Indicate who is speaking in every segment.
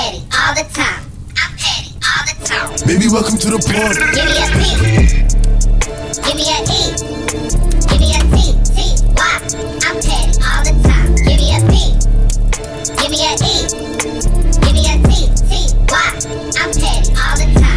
Speaker 1: petty all the time. I'm petty all the time.
Speaker 2: Baby, welcome to the party.
Speaker 1: Give me a P. Give me a E. Give me a T. T-Y. I'm petty all the time. Give me a P. Give me a E. Give me a T. T-Y. I'm petty all the time.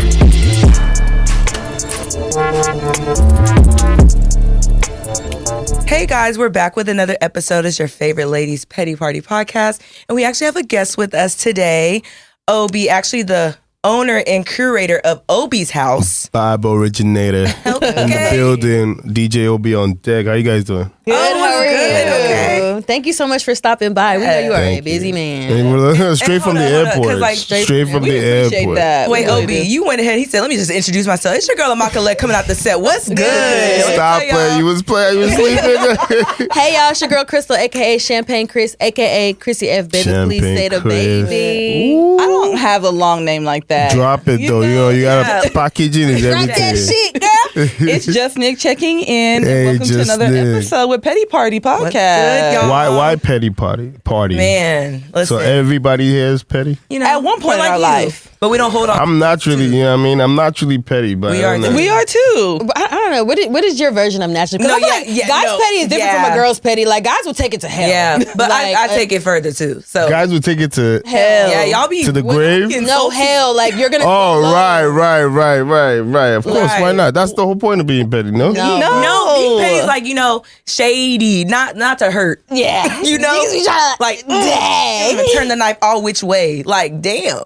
Speaker 3: Hey guys, we're back with another episode as your favorite ladies petty party podcast. And we actually have a guest with us today, Obi, actually the owner and curator of Obis House.
Speaker 4: Vibe originator in the building. DJ Obi on deck. How you guys doing?
Speaker 5: Good, how are you?
Speaker 3: Okay.
Speaker 5: Thank you so much for stopping by. We know you are a
Speaker 4: Thank
Speaker 5: busy
Speaker 4: you.
Speaker 5: man.
Speaker 4: And we're straight from the
Speaker 3: hold on, 'cause,
Speaker 4: airport.
Speaker 3: like,
Speaker 4: straight from
Speaker 5: we
Speaker 4: the
Speaker 5: appreciate
Speaker 4: airport.
Speaker 5: that.
Speaker 3: Wait,
Speaker 5: We really
Speaker 3: Obi,
Speaker 5: do.
Speaker 3: you went ahead. He said, let me just introduce myself. It's your girl, Amaka Lek, coming out the set. What's good?
Speaker 4: Stop playing. You was sleeping.
Speaker 5: Hey y'all, it's your girl Crystal, aka Champagne Chris, aka Chrissy F. Baby, please
Speaker 4: Champagne
Speaker 5: say the
Speaker 4: Chris.
Speaker 5: baby.
Speaker 6: I don't have a long name like that.
Speaker 4: Drop it though. You know, you gotta packaging is
Speaker 5: Drop
Speaker 4: everything.
Speaker 5: that shit, girl.
Speaker 6: It's just Nick checking in.
Speaker 4: Hey,
Speaker 6: Welcome to
Speaker 4: just
Speaker 6: another
Speaker 4: Nick.
Speaker 6: episode with Petty Party
Speaker 3: What's good,
Speaker 6: Podcast.
Speaker 3: y'all?
Speaker 4: Why petty party?
Speaker 3: Man, listen.
Speaker 4: So everybody here is petty.
Speaker 3: you know,
Speaker 6: At one point
Speaker 3: we're
Speaker 6: in our
Speaker 3: you,
Speaker 6: life.
Speaker 3: but we don't hold on.
Speaker 4: I'm naturally, you know what I mean? I'm naturally petty, but
Speaker 3: We
Speaker 4: I
Speaker 3: are
Speaker 4: don't know.
Speaker 3: too.
Speaker 6: We are too.
Speaker 5: I don't know. What is your version of natural? 'Cause
Speaker 3: No,
Speaker 5: I feel
Speaker 3: yeah,
Speaker 5: like
Speaker 3: yeah,
Speaker 5: guys
Speaker 3: no,
Speaker 5: petty is different
Speaker 3: yeah.
Speaker 5: from a girl's petty. Like guys will take it to hell.
Speaker 3: Yeah, but
Speaker 5: Like,
Speaker 3: I take it further too. So
Speaker 4: Guys would take it to
Speaker 5: hell.
Speaker 3: yeah, y'all be
Speaker 4: To the
Speaker 3: well,
Speaker 4: grave?
Speaker 3: y'all get
Speaker 5: No
Speaker 3: salty.
Speaker 5: hell. Like you're gonna.
Speaker 4: Oh,
Speaker 5: go low.
Speaker 4: right. Of course, why
Speaker 3: Right.
Speaker 4: not? That's the whole point of being petty, no?
Speaker 5: No.
Speaker 3: No, being petty is like, you know, shady, not to hurt.
Speaker 5: Yeah.
Speaker 3: You know,
Speaker 5: Niggas be tryna,
Speaker 3: like
Speaker 5: dang.
Speaker 3: and turn the knife all which way. Like, damn.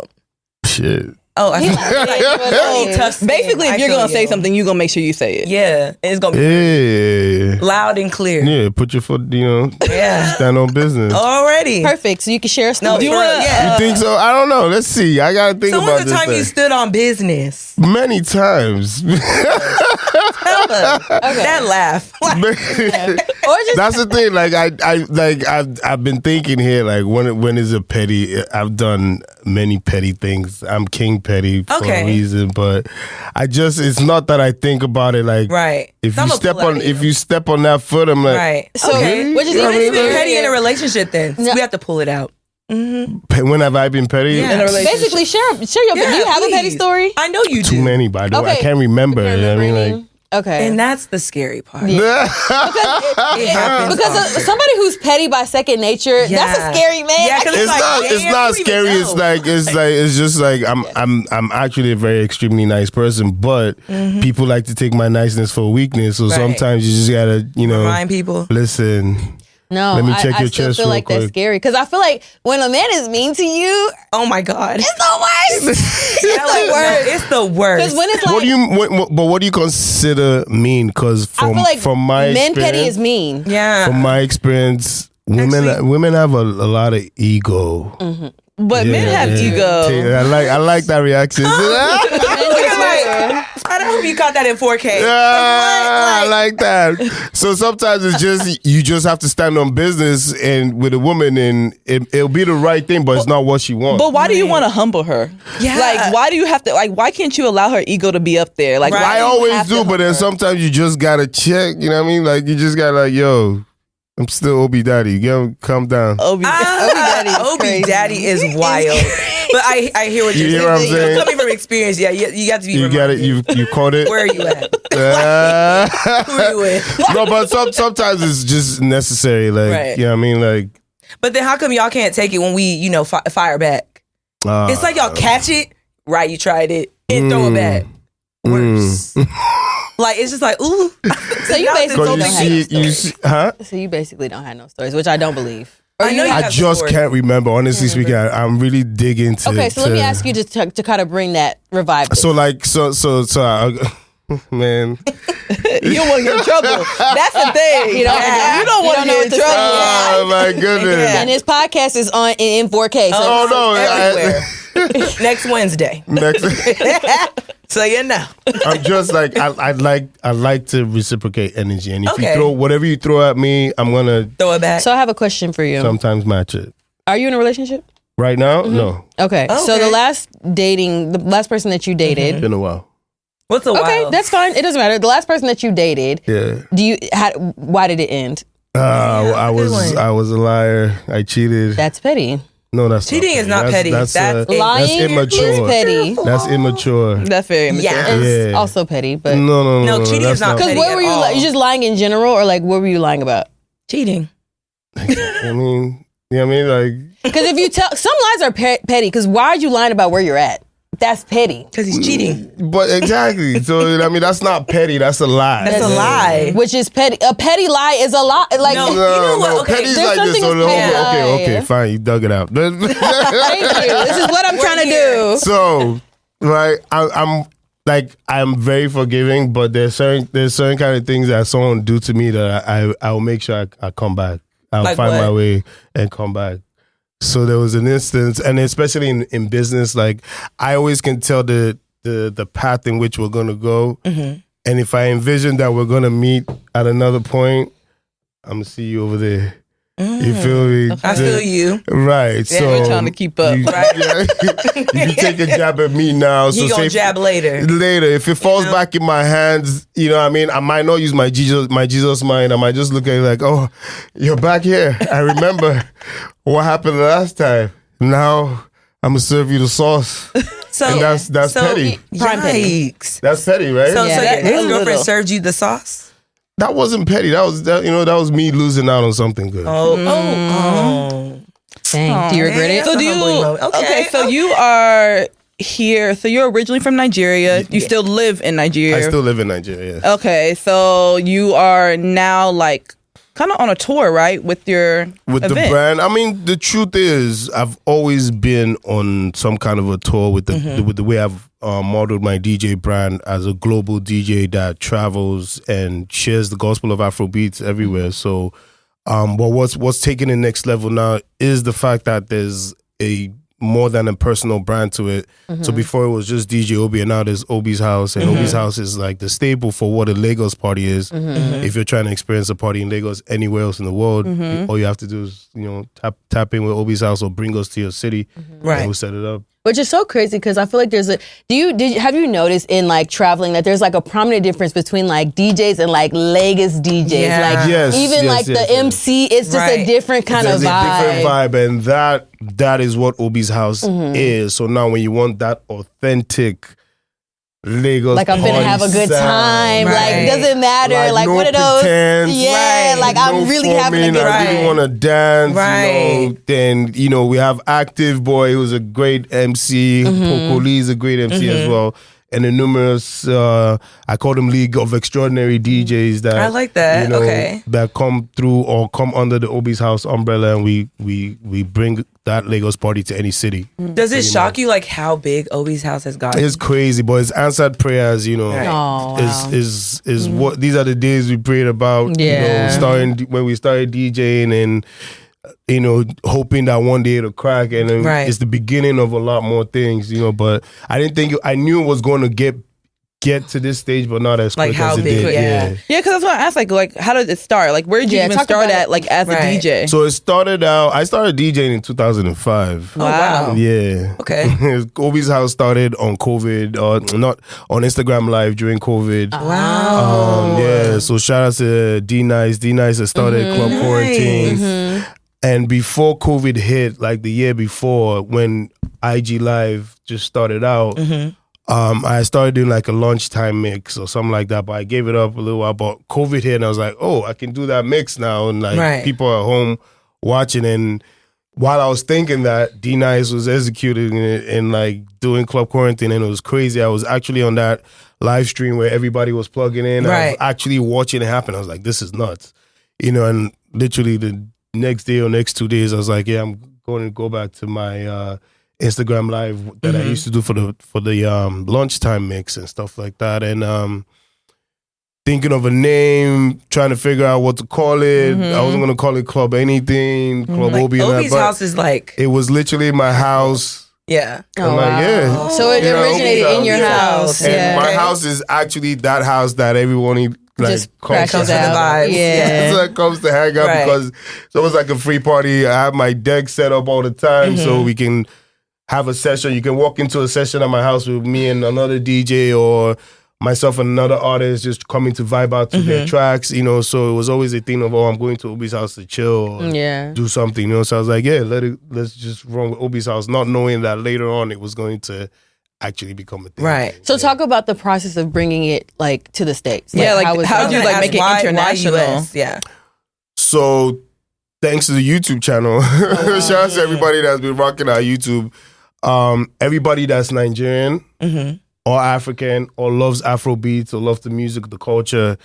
Speaker 4: Shit.
Speaker 3: Oh, I feel tough skin.
Speaker 6: Basically, if
Speaker 3: I
Speaker 6: you're
Speaker 3: feel
Speaker 6: going to say
Speaker 3: you.
Speaker 6: something, you're going to make sure you say it.
Speaker 3: Yeah, and it's gonna be
Speaker 4: Yeah.
Speaker 3: loud and clear.
Speaker 4: Yeah, put your foot,
Speaker 3: Yeah.
Speaker 4: stand on business.
Speaker 3: Already.
Speaker 5: Perfect. So you can share a story.
Speaker 3: No,
Speaker 6: you
Speaker 3: for
Speaker 6: wanna-
Speaker 3: real, yeah.
Speaker 4: You think so? I don't know. Let's see. I gotta think
Speaker 3: So
Speaker 4: about
Speaker 3: when's the
Speaker 4: this
Speaker 3: time you
Speaker 4: thing.
Speaker 3: stood on business?
Speaker 4: Many times.
Speaker 3: Tell us. That laugh. Like,
Speaker 5: Or just
Speaker 4: That's the thing. Like I've been thinking here. Like when is a petty? I've done many petty things. I'm king petty for
Speaker 3: Okay.
Speaker 4: a reason, but it's not that I think about it. Like
Speaker 3: right.
Speaker 4: if
Speaker 3: So
Speaker 4: you
Speaker 3: I'ma
Speaker 4: step
Speaker 3: pull
Speaker 4: on
Speaker 3: out
Speaker 4: if
Speaker 3: of
Speaker 4: you step on that foot, I'm like,
Speaker 3: right.
Speaker 5: so,
Speaker 3: Okay.
Speaker 5: which is
Speaker 4: You know
Speaker 5: even
Speaker 4: what I mean?
Speaker 3: Be petty in a
Speaker 5: scarier.
Speaker 3: relationship then. So
Speaker 5: No.
Speaker 3: we have to pull it out.
Speaker 4: when have I been petty?
Speaker 3: Yeah.
Speaker 6: In a relationship.
Speaker 5: Basically, share your.
Speaker 3: Yeah,
Speaker 5: do you have a petty
Speaker 3: please.
Speaker 5: story?
Speaker 3: I know you
Speaker 4: Too
Speaker 3: do.
Speaker 4: many, but I
Speaker 5: Okay.
Speaker 4: can't remember.
Speaker 5: Can't
Speaker 4: You know what I mean,
Speaker 5: remember
Speaker 4: like.
Speaker 5: any? Okay.
Speaker 3: And that's the scary part.
Speaker 5: Yeah.
Speaker 3: It happens
Speaker 5: Because
Speaker 3: often.
Speaker 5: somebody who's petty by second nature, that's
Speaker 3: Yeah.
Speaker 5: a scary man.
Speaker 3: Yeah, 'cause
Speaker 4: It's
Speaker 3: like,
Speaker 4: not. It's
Speaker 3: damn,
Speaker 4: not
Speaker 3: you even
Speaker 4: scary.
Speaker 3: know.
Speaker 4: It's just like I'm actually a very extremely nice person, but people like to take my niceness for weakness. So
Speaker 3: Right.
Speaker 4: sometimes you just gotta,
Speaker 3: Remind people.
Speaker 4: listen.
Speaker 5: No,
Speaker 4: Let me check
Speaker 5: I
Speaker 4: your
Speaker 5: still
Speaker 4: chest
Speaker 5: feel
Speaker 4: real
Speaker 5: like that's
Speaker 4: quick.
Speaker 5: scary. Because I feel like when a man is mean to you,
Speaker 3: Oh my God.
Speaker 5: it's the worst.
Speaker 3: It's the worst. It's the worst.
Speaker 5: Because when it's like,
Speaker 4: What do you consider mean? Because
Speaker 5: I feel like
Speaker 4: from my
Speaker 5: men petty
Speaker 4: experience,
Speaker 5: is mean.
Speaker 3: yeah.
Speaker 4: from my experience, women have a lot of ego.
Speaker 6: But men have ego.
Speaker 4: I like that reaction.
Speaker 3: I hope you caught that in 4K.
Speaker 4: I like that. So sometimes it's just you just have to stand on business and with a woman, and it'll be the right thing, but it's not what she wants.
Speaker 6: But why do you want to humble her?
Speaker 3: Yeah.
Speaker 6: Like, why do you have to, like, why can't you allow her ego to be up there? Like,
Speaker 3: Right.
Speaker 6: why
Speaker 4: I
Speaker 6: do you
Speaker 4: always
Speaker 6: have to
Speaker 4: do, but
Speaker 6: humble
Speaker 4: then
Speaker 6: her?
Speaker 4: sometimes you just gotta check. You know what I mean? Like you just gotta like, yo, I'm still Obi Daddy. Yo, calm down.
Speaker 6: Obi.
Speaker 3: Obi Daddy is wild. But I hear what
Speaker 4: You
Speaker 3: you're
Speaker 4: hear what I'm
Speaker 3: saying.
Speaker 4: saying?
Speaker 3: Coming from experience, yeah, you got to be
Speaker 4: You got it.
Speaker 3: reminded.
Speaker 4: You caught it.
Speaker 3: Where are you at? Who are you with?
Speaker 4: No, but sometimes it's just necessary. Like,
Speaker 3: Right.
Speaker 4: you know what I mean? Like,
Speaker 3: But then how come y'all can't take it when we, fire back? It's like y'all catch it, right? You tried it, and throw it back. Worse. Like, it's just like, ooh.
Speaker 5: So you basically
Speaker 4: because
Speaker 5: don't have no
Speaker 4: you
Speaker 5: stories.
Speaker 4: see, huh?
Speaker 5: So you basically don't have no stories, which I don't believe. Or
Speaker 3: I know you
Speaker 4: I
Speaker 3: have
Speaker 4: just
Speaker 3: stories.
Speaker 4: can't remember. Honestly speaking, I'm really digging to.
Speaker 5: Okay, so let me ask you to kind of bring that revive.
Speaker 4: So like, so, man.
Speaker 6: You don't want to get in trouble. That's the thing.
Speaker 5: You don't-
Speaker 6: You don't
Speaker 5: you
Speaker 6: want
Speaker 5: don't
Speaker 6: to
Speaker 5: know
Speaker 6: get
Speaker 5: what
Speaker 6: in
Speaker 5: to
Speaker 6: trouble.
Speaker 5: say.
Speaker 4: Oh my goodness.
Speaker 5: And this podcast is on in 4K. So
Speaker 4: Oh no!
Speaker 3: Everywhere. Next Wednesday.
Speaker 4: Next,
Speaker 3: So you know.
Speaker 4: I'm just like I like to reciprocate energy, and if
Speaker 3: Okay.
Speaker 4: you throw whatever you throw at me, I'm gonna
Speaker 3: Throw it back.
Speaker 5: So I have a question for you.
Speaker 4: sometimes match it.
Speaker 5: Are you in a relationship?
Speaker 4: Right now, no,
Speaker 5: Okay. So
Speaker 3: Okay.
Speaker 5: the last person that you dated.
Speaker 4: been a while.
Speaker 3: What's a while?
Speaker 5: Okay, that's fine. It doesn't matter. The last person that you dated.
Speaker 4: Yeah,
Speaker 5: Why did it end?
Speaker 4: I
Speaker 3: good
Speaker 4: was
Speaker 3: one.
Speaker 4: I was a liar. I cheated.
Speaker 5: That's petty.
Speaker 4: No, that's
Speaker 3: Cheating
Speaker 4: not
Speaker 3: is not petty. That's
Speaker 5: lying
Speaker 4: immature.
Speaker 5: is petty.
Speaker 4: That's immature.
Speaker 6: That's very immature.
Speaker 3: Yeah.
Speaker 5: It's
Speaker 4: Yeah.
Speaker 5: also petty, but
Speaker 3: No, cheating
Speaker 4: that's
Speaker 3: is not
Speaker 5: because
Speaker 3: petty
Speaker 5: what were you
Speaker 3: at all.
Speaker 5: you just lying in general, or like what were you lying about?
Speaker 3: cheating.
Speaker 4: I mean, you know what I mean? Like,
Speaker 5: Because if you tell some lies are petty, because why are you lying about where you're at? That's petty.
Speaker 3: Because he's cheating.
Speaker 4: but exactly. So, I mean, that's not petty. That's a lie.
Speaker 3: That's a lie.
Speaker 5: Which is petty. A petty lie is a lie. Like
Speaker 3: No.
Speaker 4: No,
Speaker 3: You know what?
Speaker 4: no,
Speaker 3: Okay,
Speaker 4: petty's
Speaker 5: there's
Speaker 4: like this.
Speaker 5: something
Speaker 4: So,
Speaker 5: as petty.
Speaker 4: okay, fine. You dug it out.
Speaker 5: thank you. This is what I'm trying to do.
Speaker 4: So, right, I'm very forgiving, but there's certain kind of things that someone do to me that I will make sure I come back. I'll
Speaker 3: Like
Speaker 4: find
Speaker 3: what?
Speaker 4: my way and come back. So there was an instance, and especially in business, like I always can tell the path in which we're gonna go, and if I envision that we're gonna meet at another point, I'm gonna see you over there. You feel me?
Speaker 3: I feel you.
Speaker 4: Right. So
Speaker 6: we're trying to keep up.
Speaker 3: Right.
Speaker 4: If you take a jab at me now,
Speaker 3: He
Speaker 4: so
Speaker 3: gonna
Speaker 4: say
Speaker 3: jab later.
Speaker 4: later, if it falls back in my hands, you know what I mean? I might not use my Jesus mind. I might just look at it like, oh, you're back here. I remember what happened last time. Now I'm gonna serve you the sauce.
Speaker 3: So
Speaker 4: And that's petty.
Speaker 5: Prime petty.
Speaker 3: Yikes.
Speaker 4: That's petty, right?
Speaker 3: So
Speaker 5: Yeah,
Speaker 3: your
Speaker 5: that is a
Speaker 3: ex-girlfriend
Speaker 6: little.
Speaker 3: served you the sauce?
Speaker 4: That wasn't petty. That was me losing out on something good.
Speaker 3: Oh.
Speaker 5: Dang. Do you regret it?
Speaker 3: That's
Speaker 6: So
Speaker 3: a
Speaker 6: do you?
Speaker 3: humbling moment.
Speaker 6: Okay, so you are here. So you're originally from Nigeria. You still live in Nigeria.
Speaker 4: I still live in Nigeria. Yeah.
Speaker 6: Okay, so you are now like kind of on a tour, right? With your
Speaker 4: With
Speaker 6: event.
Speaker 4: the brand, I mean, the truth is, I've always been on some kind of a tour with the way I've modeled my DJ brand as a global DJ that travels and shares the gospel of Afrobeats everywhere. So, but what's taking the next level now is the fact that there's a more than a personal brand to it. So before it was just DJ Obi, and now there's Obis House, and Obis House is like the staple for what a Lagos party is. If you're trying to experience a party in Lagos anywhere else in the world, all you have to do is tap in with Obis House or bring us to your city,
Speaker 3: Right.
Speaker 4: and we'll set it up.
Speaker 5: Which is so crazy because I feel like there's have you noticed in like traveling that there's like a prominent difference between like DJs and like Lagos DJs?
Speaker 3: Yeah.
Speaker 5: Like
Speaker 4: Yes,
Speaker 5: even
Speaker 4: yes,
Speaker 5: like
Speaker 4: yes,
Speaker 5: the
Speaker 4: yes.
Speaker 5: MC, it's just
Speaker 3: Right.
Speaker 5: a different kind
Speaker 4: There's
Speaker 5: of
Speaker 4: a different
Speaker 5: vibe.
Speaker 4: vibe, and that is what Obis House is. So now when you want that authentic Lagos
Speaker 5: Like I'm finna
Speaker 4: party
Speaker 5: have a good
Speaker 4: sound,
Speaker 5: time.
Speaker 3: Right.
Speaker 5: Like it doesn't matter. Like
Speaker 4: no
Speaker 5: one of those.
Speaker 4: pretense,
Speaker 5: Yeah.
Speaker 3: Right.
Speaker 5: Like I'm really having a
Speaker 4: forming,
Speaker 5: good
Speaker 4: I
Speaker 5: time.
Speaker 4: really want to dance.
Speaker 3: Right.
Speaker 4: Then we have Active Boy, who's a great MC. Poco Lee is a great MC as well. And the numerous, I call them League of Extraordinary DJs that
Speaker 3: I like that. Okay.
Speaker 4: that come through or come under the Obis House umbrella, and we bring that Lagos party to any city.
Speaker 3: Does it shock you like how big Obi's House has gotten?
Speaker 4: It's crazy, but it's answered prayers,
Speaker 3: Right.
Speaker 5: Oh, wow.
Speaker 4: is what these are the days we prayed about.
Speaker 5: Yeah.
Speaker 4: Starting when we started DJing and hoping that one day it'll crack, and then
Speaker 3: Right.
Speaker 4: it's the beginning of a lot more things. But I didn't think I knew it was going to get to this stage, but not as
Speaker 3: Like
Speaker 4: quick
Speaker 3: how
Speaker 4: as it
Speaker 3: big,
Speaker 4: did.
Speaker 3: yeah.
Speaker 6: Yeah, because that's what I asked. Like, how did it start? Like, where did you
Speaker 5: Yeah,
Speaker 6: even
Speaker 5: talk
Speaker 6: start
Speaker 5: about
Speaker 6: at?
Speaker 5: it.
Speaker 6: Like, as
Speaker 3: Right.
Speaker 6: a DJ.
Speaker 4: So it started out. I started DJing in 2005.
Speaker 3: Oh, wow.
Speaker 4: Yeah.
Speaker 3: Okay.
Speaker 4: Obis House started on COVID, or not on Instagram Live during COVID.
Speaker 3: Wow.
Speaker 4: Yeah. So shout out to D Nice. D Nice has started Club Quarantine. And before COVID hit, like the year before, when IG Live just started out, I started doing like a lunchtime mix or something like that. But I gave it up a little while. But COVID hit, and I was like, oh, I can do that mix now. And like
Speaker 3: Right.
Speaker 4: people are home watching. And while I was thinking that, D Nice was executing it and like doing Club Quarantine, and it was crazy. I was actually on that live stream where everybody was plugging in. I
Speaker 3: Right.
Speaker 4: was actually watching it happen. I was like, this is nuts. And literally the next day or next 2 days, I was like, yeah, I'm going to go back to my Instagram Live that I used to do for the lunchtime mix and stuff like that. And thinking of a name, trying to figure out what to call it. I wasn't going to call it Club anything, Club
Speaker 3: Like
Speaker 4: Obi. and that,
Speaker 3: Obi's
Speaker 4: but
Speaker 3: House is like,
Speaker 4: it was literally my house.
Speaker 3: yeah.
Speaker 4: I'm like, yeah.
Speaker 5: So it originated in your house.
Speaker 4: And
Speaker 5: Yeah.
Speaker 4: my house is actually that house that everyone
Speaker 5: Just
Speaker 4: comes
Speaker 5: crashes
Speaker 3: to the
Speaker 5: out.
Speaker 3: vibes.
Speaker 5: Yeah.
Speaker 4: so it comes to hang out
Speaker 3: Right.
Speaker 4: because it's almost like a free party. I have my deck set up all the time so we can have a session. You can walk into a session at my house with me and another DJ, or myself and another artist just coming to vibe out to their tracks, you know. So it was always a thing of, I'm going to Obis House to chill or do something, you know. So I was like, let's just run with Obis House, not knowing that later on it was going to actually become a thing.
Speaker 3: Right.
Speaker 5: So talk about the process of bringing it like to the States.
Speaker 6: Yeah, like how did you like make it international?
Speaker 3: US? Yeah.
Speaker 4: So thanks to the YouTube channel, shout out to everybody that's been rocking our YouTube. Everybody that's Nigerian or African or loves Afrobeats or loves the music, the culture,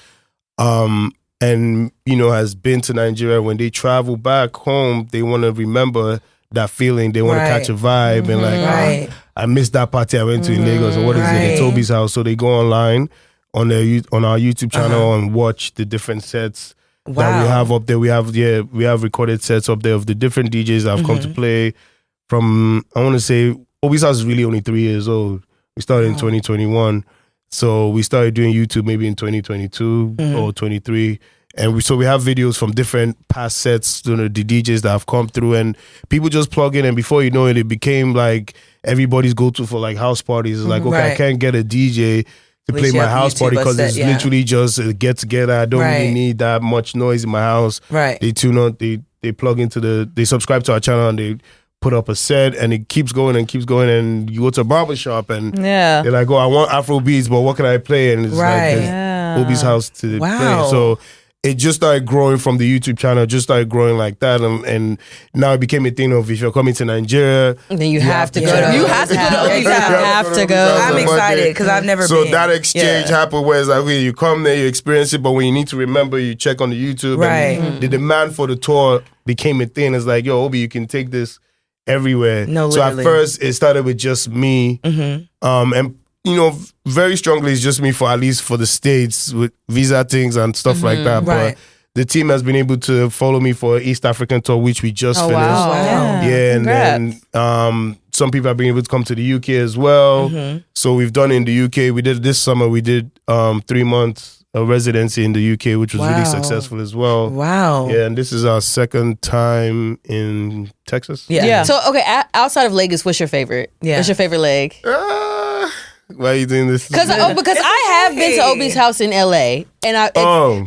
Speaker 4: and you know, has been to Nigeria, when they travel back home, they want to remember that feeling. They want to catch a vibe and like, I missed that party I went to in Lagos, or what is it? It's Obis House. So they go online on our YouTube channel and watch the different sets that we have up there. We have recorded sets up there of the different DJs that have come to play. From, I want to say, Obis House is really only 3 years old. We started in 2021. So we started doing YouTube maybe in 2022 or 23. And we have videos from different past sets, you know, the DJs that have come through, and people just plug in, and before you know it, it became like everybody's go-to for like house parties. It's like, okay, I can't get a DJ to play my house party because it's literally just a get-together. I don't really need that much noise in my house. Right. They tune on, they plug into they subscribe to our channel, and they put up a set, and it keeps going, and you go to a barbershop, and they're like, I want Afro beats, but what can I play? And it's like Obis House to play. So it just started growing from the YouTube channel, just started growing like that. And now it became a thing of, if you're coming to Nigeria,
Speaker 5: then you have to go to
Speaker 6: You have to go to Obis House.
Speaker 5: You have to go.
Speaker 3: I'm excited because I've never been.
Speaker 4: So that exchange happened where it's like, okay, you come there, you experience it, but when you need to remember, you check on the YouTube. And the demand for the tour became a thing. It's like, yo, Obi, you can take this everywhere. No, literally. So at first, it started with just me. And you know, very strongly, it's just me for at least for the States with visa things and stuff like that. But the team has been able to follow me for East African tour, which we just finished.
Speaker 5: Wow.
Speaker 4: Yeah, and then some people have been able to come to the UK as well. So we've done it in the UK. We did this summer. We did 3 months of residency in the UK, which was really successful as well. Wow. Yeah, and this is our second time in Texas.
Speaker 5: Yeah. So okay, outside of Lagos, what's your favorite? What's your favorite leg?
Speaker 4: Why are you doing this?
Speaker 5: Because I have been to Obi's house in LA, and I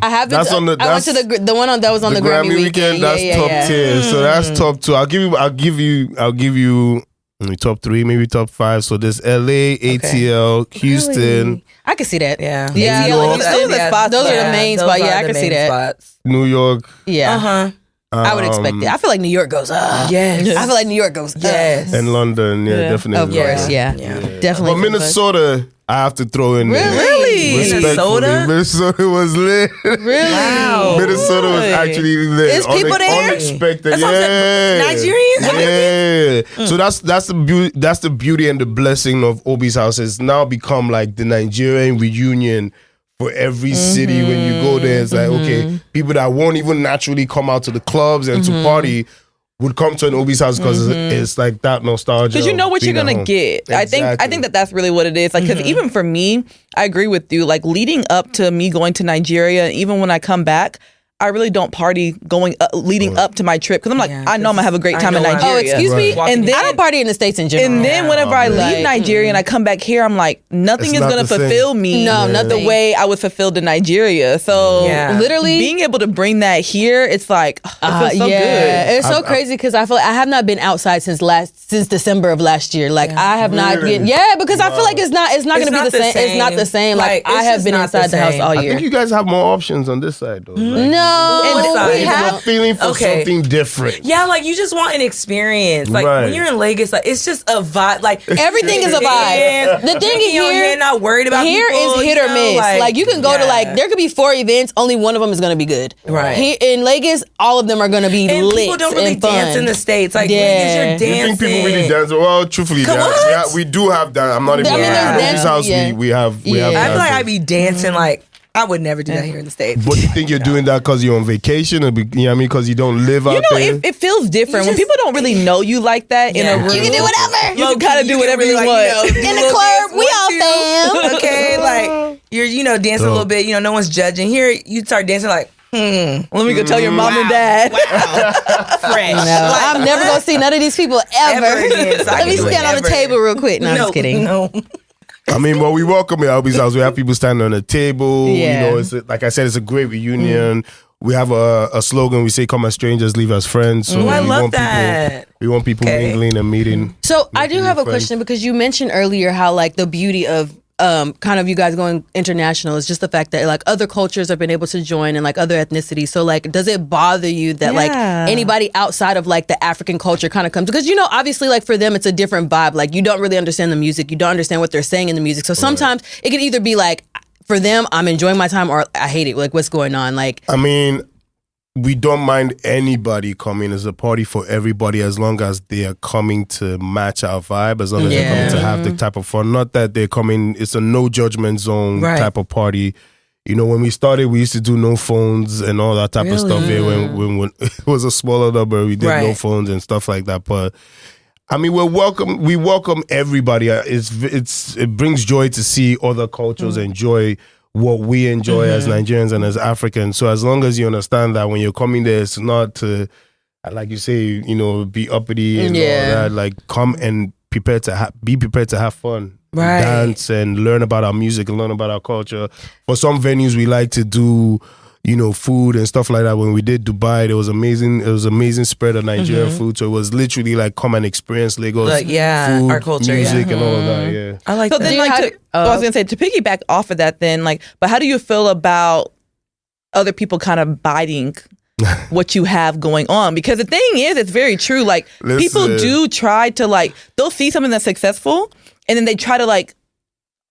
Speaker 5: have been. I went to the one that was on the Grammy weekend.
Speaker 4: That's top tier. So that's top 2. I'll give you top 3, maybe top 5. So there's LA, ATL, Houston.
Speaker 5: Really? I can see that.
Speaker 3: Yeah.
Speaker 5: Those are the main spots. Yeah, I can see that.
Speaker 4: New York.
Speaker 5: Yeah. I would expect it. I feel like New York goes up. Yes. I feel like New York goes up. Yes.
Speaker 4: And London, definitely.
Speaker 5: Of course, definitely.
Speaker 4: But Minnesota, I have to throw in there.
Speaker 5: Really?
Speaker 4: Minnesota was lit.
Speaker 5: Really?
Speaker 4: Wow. Minnesota was actually lit.
Speaker 5: Is people there?
Speaker 4: Unexpected.
Speaker 3: Nigerians?
Speaker 4: Yeah. So that's the beauty and the blessing of Obis House. It's now become like the Nigerian reunion for every city. When you go there, it's like, okay, people that won't even naturally come out to the clubs and to party would come to an Obis House because it's like that nostalgia.
Speaker 6: Because you know what you're gonna get. Exactly. I think that's really what it is. Like, because even for me, I agree with you. Like, leading up to me going to Nigeria, even when I come back, I really don't party leading up to my trip, because I'm like, I know I'm gonna have a great time in Nigeria.
Speaker 5: Oh, excuse me? And then I don't party in the States in general.
Speaker 6: And then whenever I leave Nigeria and I come back here, I'm like, nothing is gonna fulfill me the way I was fulfilled in Nigeria. So literally being able to bring that here, it's like, it feels so good.
Speaker 5: It's so crazy because I feel like I have not been outside since December of last year. Like I have not been. Yeah, because I feel like it's not gonna be the same. It's not the same. Like I have been inside the house all year.
Speaker 4: I think you guys have more options on this side though.
Speaker 5: No.
Speaker 4: And we have a feeling for something different.
Speaker 3: Yeah, like you just want an experience. Like when you're in Lagos, like it's just a vibe. Like
Speaker 5: everything is a vibe. The thing is
Speaker 3: you're not worried about
Speaker 5: here
Speaker 3: people,
Speaker 5: is hit or miss. Like you can go to there could be 4 events, only one of them is going to be good. Right. Here in Lagos, all of them are going to be lit.
Speaker 3: People don't really dance in the States. Like Lagos, you're dancing.
Speaker 4: You think people really dance? Well, truthfully, we do have that. I'm not even. This house we have. I feel
Speaker 3: like I be dancing like. I would never do that here in the States.
Speaker 4: But you think you're doing that because you're on vacation, or you know what I mean? Because you don't live out there?
Speaker 6: It feels different. When people don't really know you like that in a room.
Speaker 5: You can do whatever.
Speaker 6: You can kind of do whatever you want.
Speaker 5: In the club, we all fam.
Speaker 3: Okay, like, you're dancing a little bit. No one's judging. Here, you start dancing like,
Speaker 6: let me go tell your mom and dad.
Speaker 3: Wow. Fresh.
Speaker 5: No, I'm never going to see none of these people ever. Let me stand on the table real quick. No, I'm just kidding.
Speaker 3: No.
Speaker 4: I mean, well, we welcome at Obis House. We have people standing on the table.
Speaker 5: Yeah.
Speaker 4: You know, it's like I said, it's a great reunion. We have a slogan. We say, "Come as strangers, leave as friends." So
Speaker 3: I
Speaker 4: we
Speaker 3: love
Speaker 4: want
Speaker 3: that.
Speaker 4: We want people mingling and meeting.
Speaker 5: So I do have a question, because you mentioned earlier how like the beauty of kind of you guys going international is just the fact that like other cultures have been able to join and like other ethnicities. So like, does it bother you that like anybody outside of like the African culture kind of comes? Because, you know, obviously like for them, it's a different vibe. Like you don't really understand the music. You don't understand what they're saying in the music. So sometimes it can either be like, for them, I'm enjoying my time, or I hate it. Like, what's going on? Like,
Speaker 4: I mean, we don't mind anybody coming. It's a party for everybody as long as they are coming to match our vibe, as long as they're coming to have the type of fun. Not that they're coming, it's a no judgment zone type of party. You know, when we started, we used to do no phones and all that type of stuff here. When it was a smaller number, we did no phones and stuff like that. But I mean, we welcome everybody. It brings joy to see other cultures enjoy what we enjoy as Nigerians and as Africans. So as long as you understand that when you're coming there, it's not to, like you say, you know, be uppity and all that. Like, come and be prepared to have fun, dance and learn about our music and learn about our culture. For some venues, we like to do, you know, food and stuff like that. When we did Dubai, there was amazing. It was amazing spread of Nigerian food. So it was literally like come and experience Lagos, food,
Speaker 3: our culture,
Speaker 4: music, and all of that. Yeah,
Speaker 3: I like
Speaker 6: so
Speaker 3: that.
Speaker 6: Then, like, I was gonna say, to piggyback off of that, then like, but how do you feel about other people kind of biting what you have going on? Because the thing is, it's very true. Like, people do try to like, they'll see something that's successful, and then they try to like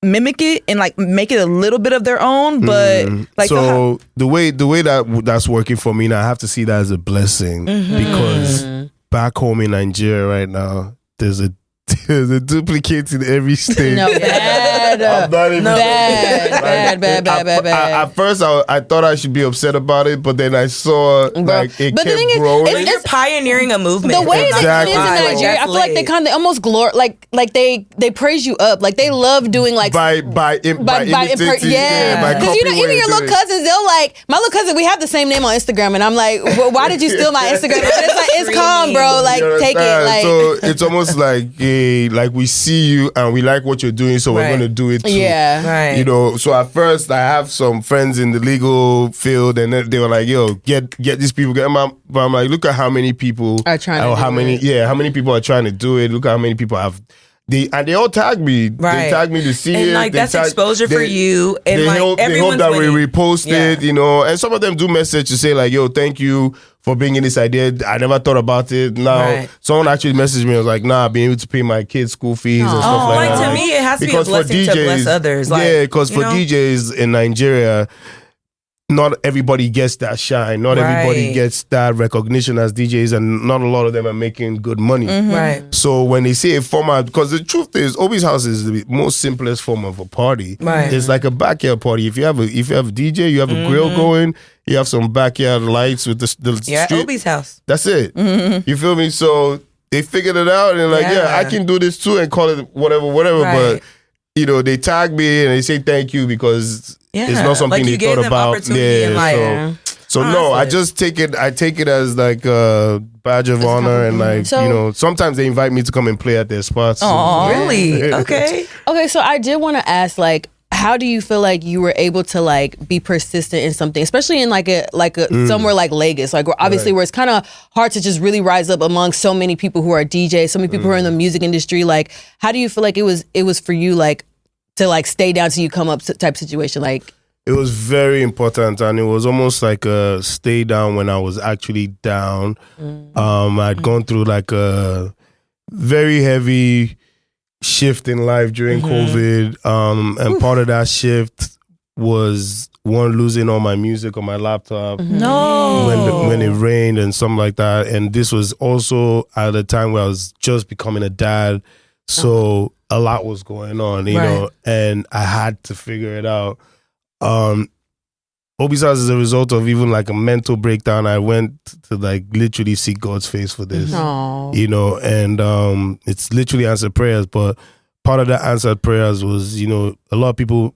Speaker 6: mimic it and like make it a little bit of their own, but like,
Speaker 4: so the way that's working for me now, I have to see that as a blessing, because back home in Nigeria right now, there's a duplicate in every state.
Speaker 5: No, bad.
Speaker 4: I'm not even
Speaker 5: Bad.
Speaker 4: At first, I thought I should be upset about it, but then I saw like it kept growing.
Speaker 3: You're pioneering a movement.
Speaker 5: The way it is in Nigeria, I feel like they kind of almost like they praise you up. Like they love doing like
Speaker 4: by imitating.
Speaker 5: Because you know, even your little cousins, they'll like, my little cousin, we have the same name on Instagram, and I'm like, well, why did you steal my Instagram? And it's like, it's calm, bro. Like, take it. Like,
Speaker 4: so it's almost like we see you and we like what you're doing, so we're gonna do it too.
Speaker 5: Yeah,
Speaker 3: right.
Speaker 4: You know, so at first I have some friends in the legal field, and then they were like, "Yo, get these people." But I'm like, look at how many people
Speaker 5: are trying to do it.
Speaker 4: How many people are trying to do it. Look at how many people have. They all tag me. They tag me to see
Speaker 3: and
Speaker 4: it.
Speaker 3: Like, that's exposure for you. And
Speaker 4: they
Speaker 3: like,
Speaker 4: hope that winning. We repost it, you know. And some of them do message to say like, "Yo, thank you for bringing this idea. I never thought about it." Now, someone actually messaged me and was like, "Nah, being able to pay my kids' school fees and stuff like that."
Speaker 3: To me, it has to be a blessing to bless others. Like,
Speaker 4: because for DJs in Nigeria, not everybody gets that shine. Not everybody gets that recognition as DJs, and not a lot of them are making good money.
Speaker 3: Right.
Speaker 4: So when they say a format, because the truth is, Obis House is the most simplest form of a party.
Speaker 3: Right.
Speaker 4: It's like a backyard party. If you have a DJ, you have a grill going, you have some backyard lights with the street.
Speaker 3: Obis House.
Speaker 4: That's it. You feel me? So they figured it out and like, I can do this too and call it whatever. Right. But you know, they tag me and they say thank you because it's not something they thought about. So no, I just take it. I take it as like a badge of honor, and like, you know, sometimes they invite me to come and play at their spots.
Speaker 3: Oh, really? Okay.
Speaker 5: So I did want to ask, like, how do you feel like you were able to like be persistent in something, especially in like a somewhere like Lagos, like where obviously where it's kind of hard to just really rise up among so many people who are DJs, so many people who are in the music industry. Like, how do you feel like it was for you, like, to like stay down till you come up type situation? Like,
Speaker 4: it was very important, and it was almost like a stay down when I was actually down. I'd gone through like a very heavy shift in life during COVID, and part of that shift was losing all my music on my laptop. When it rained and something like that. And this was also at a time where I was just becoming a dad, so a lot was going on, you know, and I had to figure it out. Obis House is a result of even like a mental breakdown. I went to like literally see God's face for this, you know, and it's literally answered prayers. But part of that answered prayers was, you know, a lot of people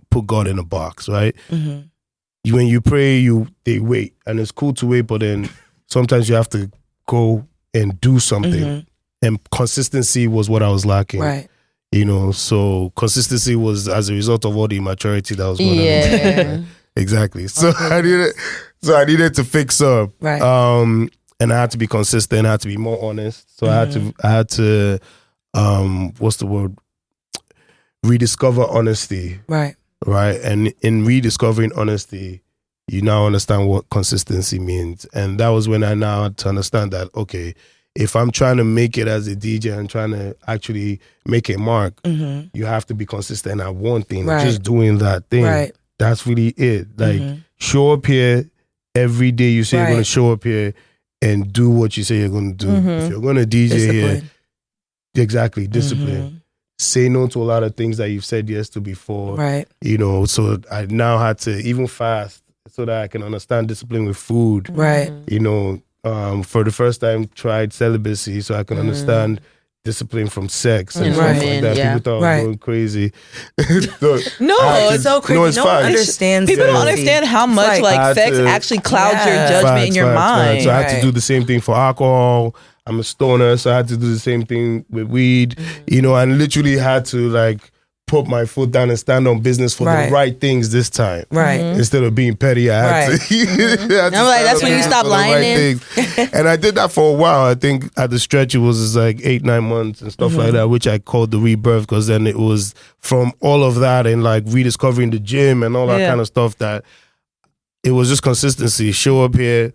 Speaker 4: put God in a box, right? When you pray, they wait, and it's cool to wait, but then sometimes you have to go and do something. And consistency was what I was lacking.
Speaker 3: Right.
Speaker 4: You know, so consistency was as a result of all the immaturity that was going on.
Speaker 5: Yeah.
Speaker 4: Exactly. So I needed to fix up.
Speaker 3: Right.
Speaker 4: And I had to be consistent. I had to be more honest. So I had to what's the word? Rediscover honesty.
Speaker 3: Right.
Speaker 4: Right. And in rediscovering honesty, you now understand what consistency means. And that was when I now had to understand that, okay, if I'm trying to make it as a DJ and trying to actually make a mark, you have to be consistent at one thing, just doing that thing.
Speaker 3: Right.
Speaker 4: That's really it. Like, show up here every day. You say you're going to show up here and do what you say you're going to do. If you're going to DJ here, exactly, discipline. Say no to a lot of things that you've said yes to before.
Speaker 3: Right.
Speaker 4: You know, so I now had to even fast so that I can understand discipline with food.
Speaker 3: Right.
Speaker 4: You know, for the first time, tried celibacy so I can understand discipline from sex and stuff like that. People thought I was going crazy.
Speaker 3: It's so crazy.
Speaker 4: No, it's
Speaker 3: no one
Speaker 4: fine.
Speaker 3: understands.
Speaker 6: People don't understand how much like sex actually clouds your judgment in your mind.
Speaker 4: So I had to do the same thing for alcohol. I'm a stoner, so I had to do the same thing with weed. You know, and literally had to like put my foot down and stand on business for the right things this time.
Speaker 3: Right.
Speaker 4: Instead of being petty, I had to.
Speaker 5: I'm like, that's when you stop lying.
Speaker 4: And I did that for a while. I think at the stretch it was like 8-9 months and stuff like that, which I called the rebirth, because then it was from all of that and like rediscovering the gym and all that kind of stuff, that it was just consistency. Show up here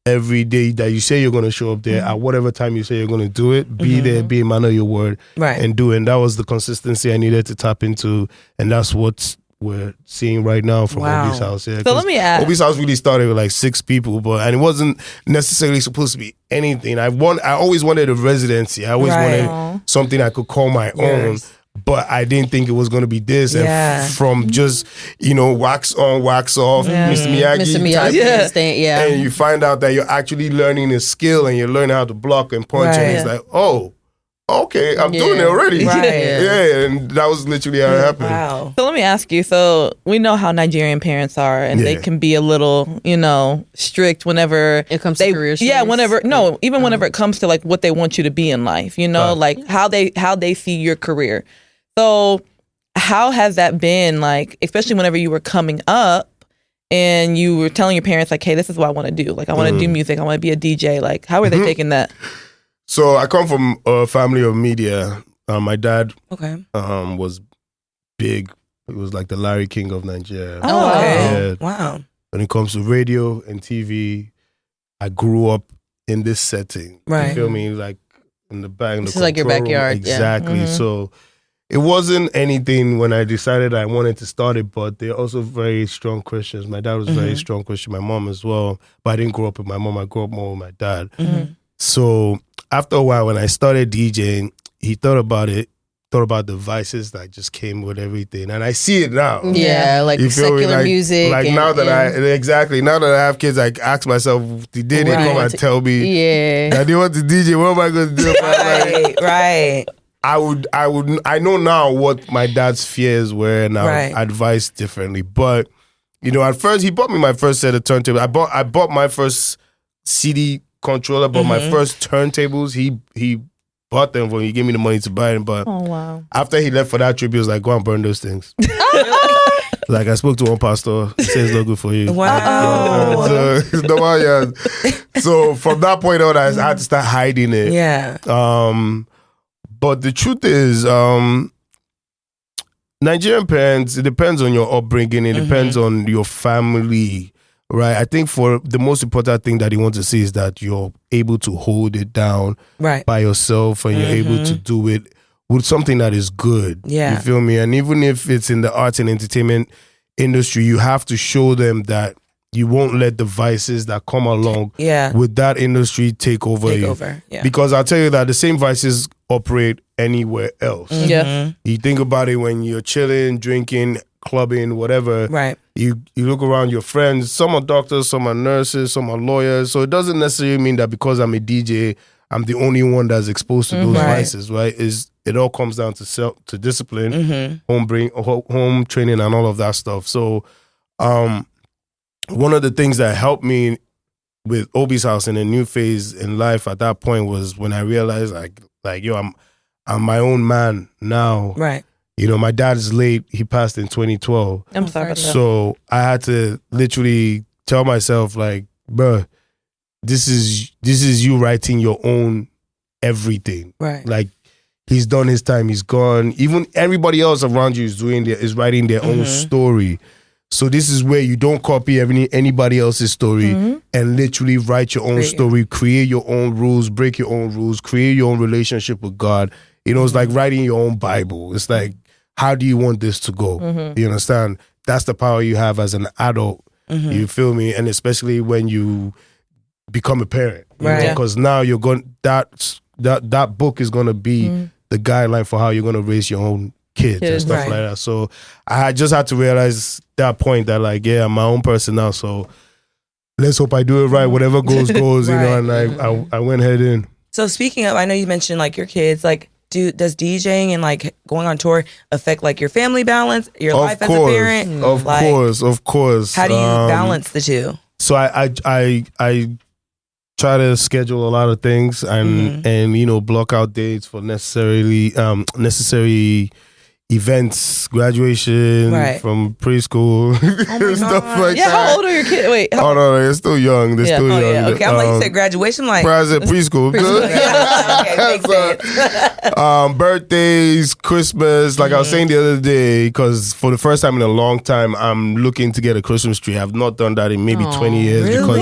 Speaker 4: every day that you say you're going to show up there at whatever time you say you're going to do it. Be there, be a man of your word, and do it. And that was the consistency I needed to tap into, and that's what we're seeing right now from Obis House. Yeah,
Speaker 6: so let me ask.
Speaker 4: Obis House really started with like 6 people, and it wasn't necessarily supposed to be anything. I always wanted a residency. I always wanted something I could call my own. But I didn't think it was going to be this. And from just, you know, wax on, wax off, Mr. Miyagi. And you find out that you're actually learning a skill and you're learning how to block and punch. And it's like, oh, okay, I'm doing it already. Yeah, and that was literally how it happened.
Speaker 3: Wow.
Speaker 6: So let me ask you, so we know how Nigerian parents are, and they can be a little, you know, strict whenever
Speaker 5: it comes to career choice.
Speaker 6: Yeah, whenever whenever it comes to like what they want you to be in life, you know, like how they see your career. So how has that been, like, especially whenever you were coming up and you were telling your parents, like, hey, this is what I want to do. Like, I want to do music. I want to be a DJ. Like, how are they taking that?
Speaker 4: So I come from a family of media. My dad was big. He was like the Larry King of Nigeria.
Speaker 3: Oh, okay.
Speaker 4: Yeah.
Speaker 3: Wow.
Speaker 4: When it comes to radio and TV, I grew up in this setting.
Speaker 3: Right.
Speaker 4: You feel me? Like in the back.
Speaker 5: This is like your backyard.
Speaker 4: Exactly. So it wasn't anything when I decided I wanted to start it, but they're also very strong Christians. My dad was very strong Christian, my mom as well. But I didn't grow up with my mom. I grew up more with my dad. So after a while, when I started DJing, he thought about the vices that just came with everything. And I see it now.
Speaker 5: Yeah, like secular music.
Speaker 4: Like now that now that I have kids, I ask myself, did they come and tell me that they want to DJ? What am I going to do?
Speaker 3: Right.
Speaker 4: I know now what my dad's fears were, and I would advise differently. But, you know, at first he bought me my first set of turntables. I bought my first CD controller, but my first turntables, he bought them when he gave me the money to buy them. But after he left for that trip, he was like, go and burn those things. Like, I spoke to one pastor, he says it's not good for you.
Speaker 3: Wow.
Speaker 4: So from that point on, I had to start hiding it.
Speaker 3: Yeah.
Speaker 4: But the truth is, Nigerian parents, it depends on your upbringing. It depends on your family, right? I think for the most important thing that you want to see is that you're able to hold it down by yourself, and you're able to do it with something that is good.
Speaker 3: Yeah.
Speaker 4: You feel me? And even if it's in the arts and entertainment industry, you have to show them that you won't let the vices that come along with that industry take over you.
Speaker 3: Yeah.
Speaker 4: Because I'll tell you that the same vices operate anywhere else.
Speaker 6: Yeah.
Speaker 4: You think about it when you're chilling, drinking, clubbing, whatever.
Speaker 3: Right.
Speaker 4: You look around your friends, some are doctors, some are nurses, some are lawyers. So it doesn't necessarily mean that because I'm a DJ, I'm the only one that's exposed to those vices, right? It all comes down to discipline, home training, and all of that stuff. So one of the things that helped me with Obis House in a new phase in life at that point was when I realized like yo, I'm my own man now.
Speaker 3: Right.
Speaker 4: You know, my dad is late. He passed in 2012.
Speaker 6: I'm sorry about that.
Speaker 4: So I had to literally tell myself, like, bruh, this is you writing your own everything.
Speaker 3: Right.
Speaker 4: Like, he's done his time. He's gone. Even everybody else around you is writing their own story. So this is where you don't copy anybody else's story and literally write your own story, create your own rules, break your own rules, create your own relationship with God. You know, it's like writing your own Bible. It's like, how do you want this to go? You understand? That's the power you have as an adult. You feel me? And especially when you become a parent.
Speaker 3: Right.
Speaker 4: Because now you're going, that book is going to be the guideline for how you're going to raise your own kids and stuff like that. So I just had to realize that point that, like, yeah, I'm my own person now. So let's hope I do it right. Whatever goes, you know, and I went head in.
Speaker 3: So speaking of, I know you mentioned like your kids, like does DJing and like going on tour affect like your family balance, your life as a parent?
Speaker 4: Of course.
Speaker 3: How do you balance the two?
Speaker 4: So I try to schedule a lot of things and you know, block out dates for necessary events, graduation from preschool, stuff like that.
Speaker 6: How old are your kids? Wait.
Speaker 4: Oh no, they're still young. They're still young.
Speaker 3: Yeah. Okay, I'm like, you said graduation, like
Speaker 4: preschool.
Speaker 3: Okay, makes sense.
Speaker 4: Birthdays, Christmas. Like I was saying the other day, because for the first time in a long time, I'm looking to get a Christmas tree. I've not done that in maybe 20 years because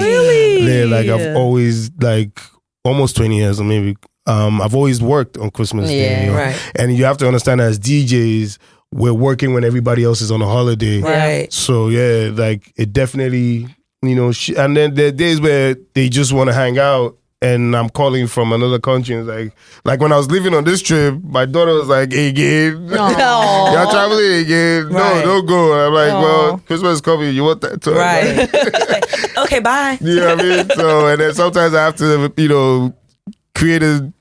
Speaker 4: like I've always, like, almost 20 years or maybe. I've always worked on Christmas Day, you know?
Speaker 3: Right.
Speaker 4: And you have to understand, as DJs, we're working when everybody else is on a holiday.
Speaker 3: Right.
Speaker 4: So yeah, like, it definitely, you know, and then there are days where they just want to hang out, and I'm calling from another country. And it's like when I was living on this trip, my daughter was like, "Hey, again, you're traveling again? No, don't go." I'm like, "Well, Christmas is coming. You want that too?"
Speaker 3: Right. Like, okay, bye.
Speaker 4: You know what I mean? So, and then sometimes I have to, you know, create a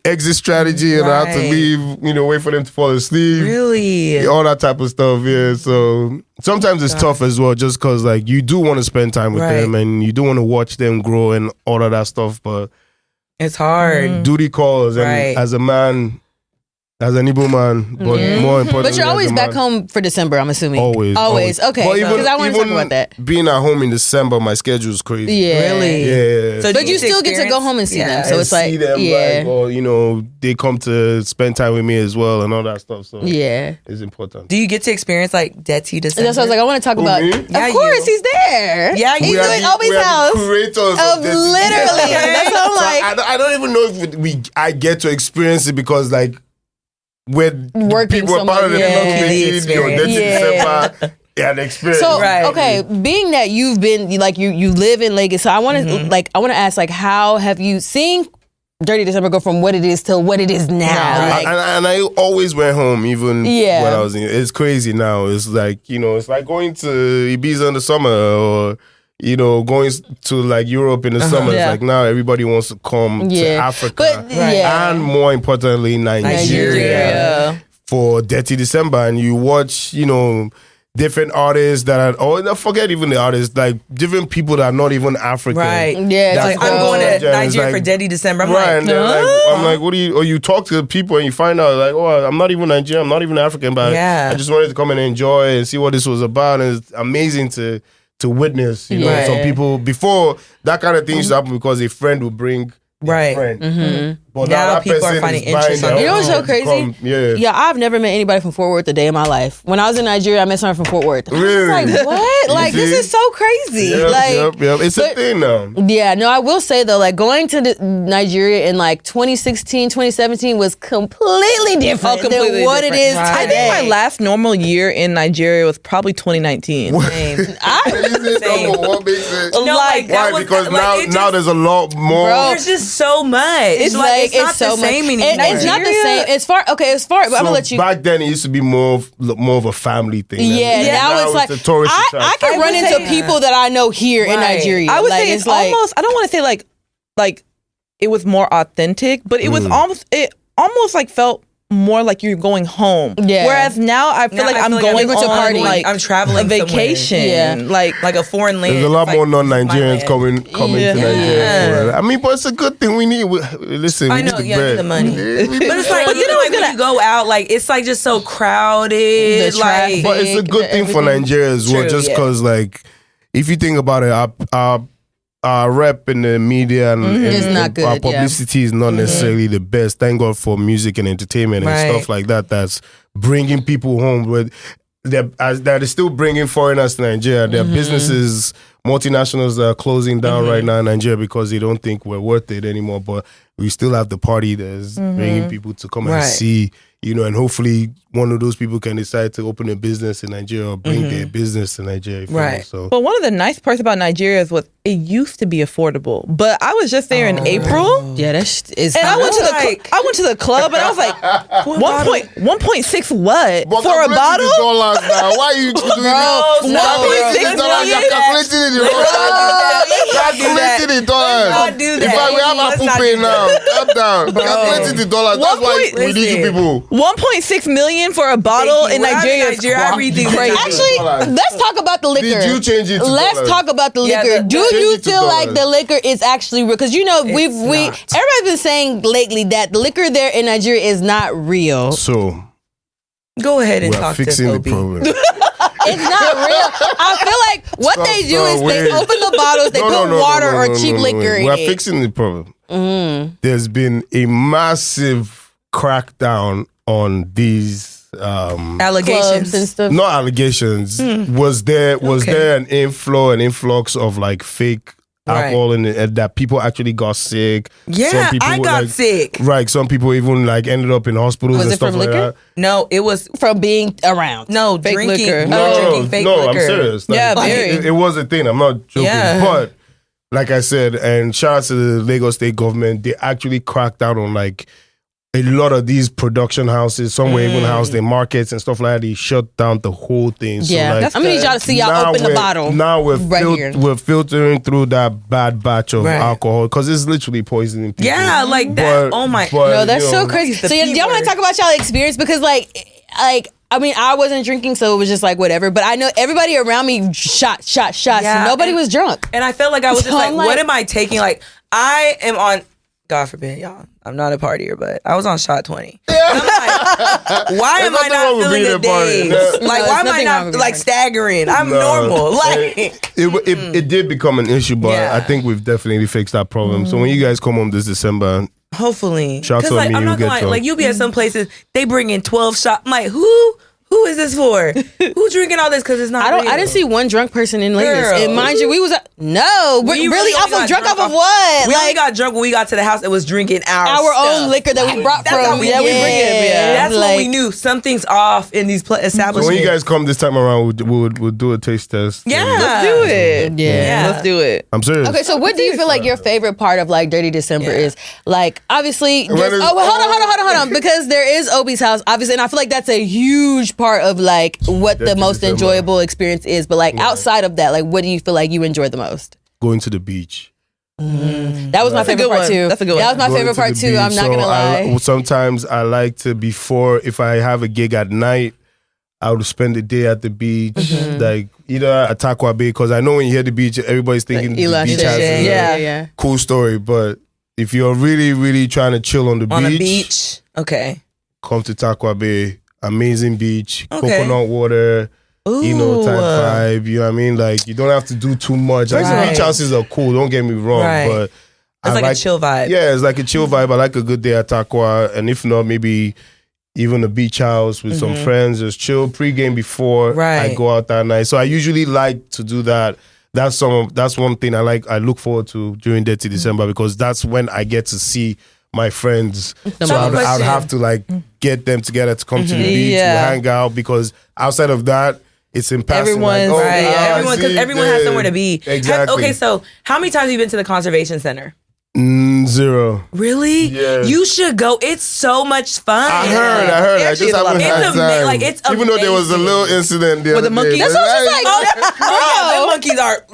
Speaker 4: exit strategy, and I have to leave, you know, wait for them to fall asleep.
Speaker 3: Really?
Speaker 4: All that type of stuff, yeah. So sometimes it's tough as well, just because, like, you do want to spend time with them and you do want to watch them grow and all of that stuff, but
Speaker 3: it's hard.
Speaker 4: Duty calls, and as a man, as an Igbo man, but more importantly,
Speaker 5: but you're always back home for December, I'm assuming.
Speaker 4: Always.
Speaker 5: Okay, because I want to talk about that.
Speaker 4: Being at home in December, my schedule is crazy.
Speaker 5: Yeah.
Speaker 3: Really?
Speaker 4: Yeah.
Speaker 3: So
Speaker 5: but you still get to go home and see them. So it's like,
Speaker 4: see them, like, or, you know, they come to spend time with me as well and all that stuff. So it's important.
Speaker 3: Do you get to experience like Detty December?
Speaker 5: That's what I was like, I want to talk about.
Speaker 4: Me?
Speaker 5: Of course, he's there.
Speaker 3: Yeah,
Speaker 5: he's doing Obis House.
Speaker 4: Curators
Speaker 5: of literally. That's what I'm like.
Speaker 4: I don't even know if I get to experience it, because, like, when
Speaker 5: working
Speaker 4: people are part of the December, the experience.
Speaker 5: So okay, being that you've been like you live in Lagos, so I want to I want to ask, like, how have you seen Dirty December go from what it is to what it is now? Like,
Speaker 4: and I always went home, even when I was in. It's crazy now. It's like, you know, it's like going to Ibiza in the summer, or, you know, going to like Europe in the summer. It's like now everybody wants to come to Africa, and more importantly, Nigeria for Detty December. And you watch, you know, different artists that are, forget even the artists, like different people that are not even African.
Speaker 3: Right.
Speaker 5: Yeah.
Speaker 3: Like, I'm going to Nigeria for Detty December. I'm like,
Speaker 4: and I'm like, what do you, or you talk to people and you find out, like, oh, I'm not even Nigerian, I'm not even African, but I just wanted to come and enjoy and see what this was about. And it's amazing to witness, you know, some people, before that kind of thing used to happen because a friend would bring a friend. But
Speaker 3: now people are finding interest on it.
Speaker 5: You know what's so crazy? Yeah, I've never met anybody from Fort Worth a day in my life. When I was in Nigeria, I met someone from Fort Worth.
Speaker 4: Really?
Speaker 5: I was like, what? Like, this is so crazy.
Speaker 4: Yep. It's a thing now.
Speaker 5: Yeah, no, I will say though, like, going to Nigeria in like 2016, 2017 was completely different than what it is today.
Speaker 6: I think my last normal year in Nigeria was probably 2019.
Speaker 4: What makes it? Why? Because now there's a lot more.
Speaker 3: Bro, there's just so much.
Speaker 5: It's like, it's not so the same anymore. It's not the same. But I'm gonna let you.
Speaker 4: Back then, it used to be more of a family thing.
Speaker 5: Yeah, now it's like
Speaker 4: a tourist
Speaker 5: I can run into people that I know here in Nigeria.
Speaker 6: I would say it's like, almost. I don't want to say like it was more authentic, but it was almost like felt more like you're going home.
Speaker 5: Yeah.
Speaker 6: Whereas now I feel like I'm going
Speaker 5: to
Speaker 6: on
Speaker 5: party.
Speaker 6: like
Speaker 3: I'm traveling
Speaker 6: a vacation.
Speaker 5: Yeah.
Speaker 3: like a foreign land.
Speaker 4: There's a lot more non-Nigerians coming to
Speaker 6: Yeah.
Speaker 4: Nigeria. I mean, but it's a good thing. Listen,
Speaker 3: I
Speaker 4: we
Speaker 3: know,
Speaker 4: need
Speaker 3: the money. But it's like, you know, like when you go out, like it's like just so crowded.
Speaker 5: The
Speaker 3: Like,
Speaker 5: traffic.
Speaker 4: but it's a good thing for Nigeria as well,
Speaker 3: True,
Speaker 4: just
Speaker 3: yeah.
Speaker 4: because, like, if you think about it, our rep in the media and
Speaker 5: It's not
Speaker 4: our
Speaker 5: good,
Speaker 4: publicity is not necessarily the best. Thank God for music and entertainment and
Speaker 3: Right.
Speaker 4: stuff like that. That's bringing people home. But that is still bringing foreigners to Nigeria. There are businesses, multinationals that are closing down right now in Nigeria because they don't think we're worth it anymore. But we still have the party that's bringing people to come and
Speaker 3: Right.
Speaker 4: see. You know, and hopefully one of those people can decide to open a business in Nigeria or bring their business to Nigeria. you feel me?
Speaker 3: Right.
Speaker 4: So
Speaker 6: But one of the nice parts about Nigeria is it used to be affordable. But I was just there in April.
Speaker 5: Yeah, that's is.
Speaker 6: And I went to the club and I was like, 1.6 what?
Speaker 4: But
Speaker 6: For a
Speaker 4: calculating
Speaker 6: bottle?
Speaker 4: the dollars now. Why are you doing that?
Speaker 3: no,
Speaker 4: Calculating the dollars. You're calculating it the wrong time. Calculating the dollars.
Speaker 3: not do
Speaker 4: In
Speaker 3: that.
Speaker 4: fact, we have
Speaker 3: Let's
Speaker 4: Apple
Speaker 3: not
Speaker 4: Pay
Speaker 3: do
Speaker 4: now. Calm down. Calculating the dollars. That's why we need you people.
Speaker 6: 1.6 million for a bottle in Nigeria. is
Speaker 3: I read things
Speaker 6: crazy.
Speaker 5: Actually, let's talk about the liquor.
Speaker 4: Did you change it to
Speaker 5: Let's
Speaker 4: dollars?
Speaker 5: talk about the
Speaker 3: Yeah,
Speaker 5: liquor.
Speaker 3: the-
Speaker 5: Do
Speaker 3: change
Speaker 5: you
Speaker 4: it to
Speaker 5: feel like
Speaker 4: dollars.
Speaker 5: the liquor is actually real? Because you know we
Speaker 3: not.
Speaker 5: everybody's been saying lately that the liquor there in Nigeria is not real.
Speaker 4: So
Speaker 3: Go ahead and
Speaker 4: we're
Speaker 3: talk to
Speaker 4: fixing the
Speaker 3: Obi.
Speaker 4: problem.
Speaker 5: It's not real. I feel like what
Speaker 4: Stop,
Speaker 5: they do
Speaker 4: stop,
Speaker 5: is
Speaker 4: wait.
Speaker 5: they open the bottles, they put water or cheap liquor in
Speaker 4: We're
Speaker 5: it.
Speaker 4: fixing the problem. There's been a massive crackdown on these
Speaker 5: Clubs
Speaker 3: Allegations.
Speaker 5: and stuff.
Speaker 4: not allegations. Was there an influx of like fake alcohol in it that people actually got sick?
Speaker 3: Yeah,
Speaker 4: Some people
Speaker 3: I
Speaker 4: were,
Speaker 3: got
Speaker 4: like,
Speaker 3: sick.
Speaker 4: Right, some people even like ended up in hospitals
Speaker 5: Was
Speaker 4: and
Speaker 5: it
Speaker 4: stuff
Speaker 5: from
Speaker 4: like
Speaker 5: liquor?
Speaker 4: that.
Speaker 3: No, it was
Speaker 5: From being around.
Speaker 3: fake drinking.
Speaker 6: liquor.
Speaker 3: Drinking fake liquor.
Speaker 4: I'm serious. Like,
Speaker 6: Yeah,
Speaker 4: like,
Speaker 6: very.
Speaker 4: it was a thing. I'm not joking.
Speaker 3: Yeah.
Speaker 4: But like I said, and shout out to the Lagos State government, they actually cracked down on like a lot of these production houses. Some were even housed in markets and stuff like that. They shut down the whole thing. So
Speaker 5: Yeah,
Speaker 4: like,
Speaker 5: I'm gonna need y'all to see y'all open the bottle.
Speaker 4: Now
Speaker 5: here.
Speaker 4: we're filtering through that bad batch of
Speaker 3: Right.
Speaker 4: alcohol because it's literally poisoning people.
Speaker 3: Yeah, like that.
Speaker 4: But-
Speaker 3: Oh my.
Speaker 4: but,
Speaker 5: No, that's
Speaker 4: you
Speaker 5: so
Speaker 4: know,
Speaker 5: crazy.
Speaker 3: the
Speaker 5: So
Speaker 3: P
Speaker 5: y'all want
Speaker 3: word.
Speaker 5: to talk about y'all experience because like I mean I wasn't drinking so it was just like whatever. But I know everybody around me shots.
Speaker 3: Yeah,
Speaker 5: Nobody
Speaker 3: and-
Speaker 5: was drunk.
Speaker 3: And I felt like I was just
Speaker 5: So
Speaker 3: like,
Speaker 5: I'm
Speaker 3: what
Speaker 5: like-
Speaker 3: am I taking? Like, I am on, God forbid, y'all. I'm not a partier, but I was on shot 20. And I'm like, why am I
Speaker 4: There's nothing wrong
Speaker 3: not
Speaker 4: with
Speaker 3: feeling
Speaker 4: being
Speaker 3: the
Speaker 4: a partier.
Speaker 3: days?
Speaker 4: No.
Speaker 3: Like,
Speaker 5: No,
Speaker 3: why
Speaker 5: there's
Speaker 3: am I
Speaker 5: nothing wrong
Speaker 3: not
Speaker 5: with being
Speaker 3: like
Speaker 5: a
Speaker 3: staggering? I'm
Speaker 4: No.
Speaker 3: normal. Like,
Speaker 4: It did become an issue, but
Speaker 3: Yeah.
Speaker 4: I think we've definitely fixed that problem. So when you guys come home this December,
Speaker 3: hopefully.
Speaker 4: Shots
Speaker 3: Because
Speaker 4: on
Speaker 3: like,
Speaker 4: me,
Speaker 3: I'm
Speaker 4: you'll
Speaker 3: not gonna
Speaker 4: get
Speaker 3: lie,
Speaker 4: some.
Speaker 3: like you be at some places, they bring in 12 shots. I'm like, who is this for? Who drinking all this? Because it's not real.
Speaker 5: I didn't see one drunk person in Lagos.
Speaker 3: Girl.
Speaker 5: And mind you, we was no,
Speaker 3: We
Speaker 5: really
Speaker 3: really
Speaker 5: off
Speaker 3: got
Speaker 5: of drunk off
Speaker 3: drunk
Speaker 5: of what?
Speaker 3: We only
Speaker 5: Like
Speaker 3: got drunk when we got to the house and was drinking our
Speaker 5: our
Speaker 3: stuff.
Speaker 5: own liquor that we brought
Speaker 3: That's
Speaker 5: from.
Speaker 3: how we
Speaker 5: yeah, we
Speaker 3: bring
Speaker 5: bring
Speaker 3: it.
Speaker 5: it.
Speaker 3: That's
Speaker 5: like,
Speaker 3: when we knew something's off in these establishments.
Speaker 4: so when you guys come this time around, we'll do a taste test.
Speaker 3: Yeah.
Speaker 6: Let's do it.
Speaker 5: Yeah.
Speaker 6: Let's do it.
Speaker 4: I'm serious.
Speaker 5: Okay, so what do you feel like your favorite part of like Dirty December
Speaker 3: Yeah.
Speaker 5: is? Like, obviously,
Speaker 4: When
Speaker 5: there's,
Speaker 4: is-
Speaker 5: hold on, because there is Obis House, obviously, and I feel like that's a huge part of like what the
Speaker 4: Dirty
Speaker 5: most
Speaker 4: December.
Speaker 5: enjoyable experience is. But like outside of that, like, what do you feel like you enjoy the most?
Speaker 4: Going to the beach.
Speaker 5: That was my
Speaker 6: That's a
Speaker 5: favorite
Speaker 6: good
Speaker 5: part
Speaker 6: one.
Speaker 5: too.
Speaker 6: That's a good
Speaker 5: That
Speaker 6: one.
Speaker 5: was my
Speaker 4: Going
Speaker 5: favorite
Speaker 4: to
Speaker 5: part
Speaker 4: the
Speaker 5: too. I'm
Speaker 4: beach.
Speaker 5: not
Speaker 4: So
Speaker 5: gonna lie.
Speaker 4: sometimes I like to, before, if I have a gig at night, I would spend the day at the beach, like either at Takwa Bay, because I know when you hear the beach, everybody's thinking the
Speaker 5: Eli
Speaker 4: beach
Speaker 5: Shay.
Speaker 4: has a
Speaker 5: Yeah.
Speaker 4: cool story. But if you're really, really trying to chill on the
Speaker 3: on
Speaker 4: beach,
Speaker 3: a beach. Okay.
Speaker 4: come to Takwa Bay. Amazing beach,
Speaker 3: Okay.
Speaker 4: coconut water,
Speaker 3: Ooh.
Speaker 4: type vibe. You know what I mean? Like, you don't have to do too much. Like, the
Speaker 3: Right.
Speaker 4: beach houses are cool, don't get me wrong,
Speaker 3: Right.
Speaker 4: but
Speaker 3: It's
Speaker 4: I
Speaker 3: like a chill vibe.
Speaker 4: Yeah, it's like a chill vibe. I like a good day at Takwa, and if not, maybe even a beach house with some friends, just chill pre-game before I
Speaker 3: Right.
Speaker 4: go out that night. So I usually like to do that. That's one thing I look forward to during Detty December, because that's when I get to see my friends. So I'd
Speaker 3: question.
Speaker 4: have to like get them together to come to the beach,
Speaker 6: Yeah.
Speaker 4: we'll hang out, because outside of that, it's in passing.
Speaker 6: Everyone's-
Speaker 4: like,
Speaker 3: Right. Everyone, because
Speaker 4: see,
Speaker 3: everyone has somewhere to be.
Speaker 4: Exactly.
Speaker 3: Okay, so how many times have you been to the conservation center?
Speaker 4: 0.
Speaker 3: Really?
Speaker 4: Yeah.
Speaker 3: You should go. It's so much fun.
Speaker 4: I heard. I just haven't had time.
Speaker 3: It's
Speaker 4: even though there was a little incident the other day.
Speaker 5: That's what I was like.
Speaker 3: Oh, the monkeys are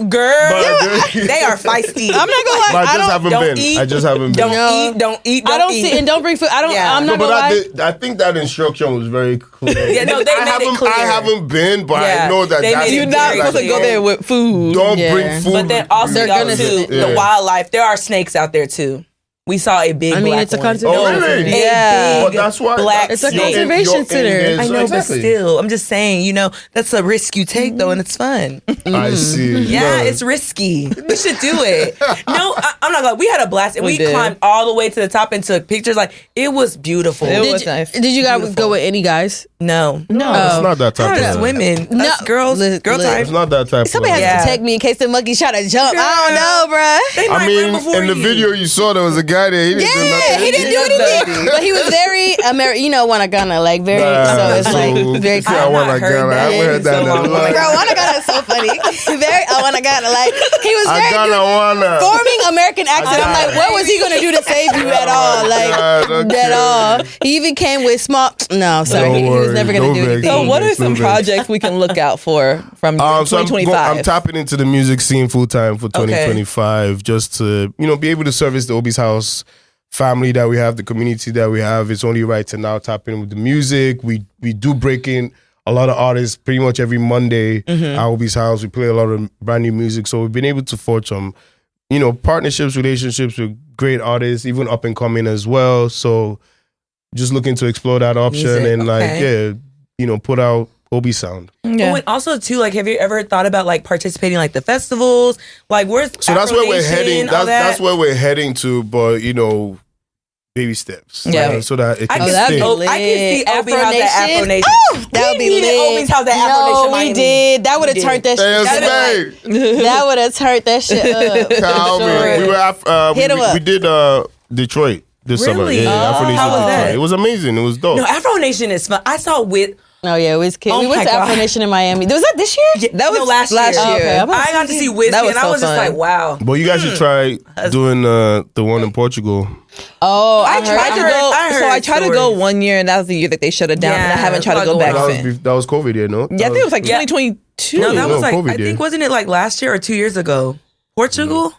Speaker 3: they are feisty.
Speaker 5: I'm not gonna lie.
Speaker 4: But I just haven't been.
Speaker 3: Don't eat.
Speaker 5: I don't see and don't bring food. I don't.
Speaker 3: Yeah.
Speaker 5: I'm not gonna lie.
Speaker 4: I think that instruction was very clear.
Speaker 3: Yeah, no, they made it clear.
Speaker 4: I haven't been, but I know that
Speaker 6: you're not supposed to go there with food.
Speaker 4: Don't bring food.
Speaker 3: But then also, the wildlife. There are snakes out there too. We saw a big.
Speaker 5: It's a conservation.
Speaker 4: Oh, really?
Speaker 3: Yeah,
Speaker 4: but that's why
Speaker 3: black
Speaker 5: it's a
Speaker 3: snake.
Speaker 5: conservation center.
Speaker 3: I know, but still, I'm just saying. That's a risk you take though, and it's fun.
Speaker 4: I see.
Speaker 3: Yeah, it's risky. We should do it. No, I'm not gonna. We had a blast, and we
Speaker 6: did.
Speaker 3: climbed all the way to the top and took pictures. Like it was beautiful.
Speaker 6: It was nice.
Speaker 5: Did you guys go with any guys?
Speaker 3: No,
Speaker 4: It's not that type
Speaker 3: It's
Speaker 4: of
Speaker 3: women.
Speaker 5: No.
Speaker 3: Us girls. Girl type.
Speaker 4: It's not that type
Speaker 5: Somebody
Speaker 4: of
Speaker 5: has to protect me in case the monkey try to jump. I don't know, bruh.
Speaker 3: They might run before
Speaker 4: in the
Speaker 3: you.
Speaker 4: video you saw, there was a guy there. He didn't do nothing.
Speaker 5: He didn't do anything, but he was very American. Wanagana, like very. So it's like very.
Speaker 4: I Wanagana. I haven't heard that in a long time.
Speaker 5: Bro, Wanagana is so funny. Very Wanagana, like he was very good. Forming American accent. I'm like, what was he gonna do to save you at all? Like at all. He even came with small. No, sorry, he was never gonna do anything.
Speaker 6: So what are some projects we can look out for from 2025?
Speaker 4: I'm tapping into the music scene full time for 2025, just to be able to service the Obis House family that we have, the community that we have. It's only right to now tap in with the music. We do break in a lot of artists pretty much every Monday at Obis House. We play a lot of brand new music, so we've been able to forge some partnerships, relationships with great artists, even up and coming as well. So just looking to explore that option and put out Obi sound.
Speaker 3: Yeah. And also too, like, have you ever thought about like participating like the festivals? Like, where's
Speaker 4: that's where we're heading. That's where we're heading to, but baby steps.
Speaker 6: Yeah.
Speaker 4: So that it can
Speaker 3: I can see Obi House at Afro Nation.
Speaker 5: Oh, that would be lit.
Speaker 3: Obi's House at Afro Nation.
Speaker 5: No, we did. That would have turned that shit. That would have turned that shit up.
Speaker 4: We did Detroit this summer. Yeah, Afro Nation.
Speaker 3: How was that?
Speaker 4: It was amazing. It was dope.
Speaker 3: No, Afro Nation is fun. I saw with.
Speaker 5: Oh yeah, it was cute. We went to Afro Nation in Miami. Was that this year?
Speaker 3: Yeah, that was last year.
Speaker 5: Oh, okay.
Speaker 3: I got to see Whiskey, and I was just like, wow.
Speaker 4: But you guys should try doing the one in Portugal.
Speaker 5: Oh,
Speaker 6: I tried to go 1 year, and that was the year that they shut it down. And I haven't tried to go back since.
Speaker 4: That was COVID year, no?
Speaker 6: Yeah, I think it was like 2022.
Speaker 3: No, that was like
Speaker 4: COVID
Speaker 3: I think wasn't it like last year or 2 years ago? Portugal.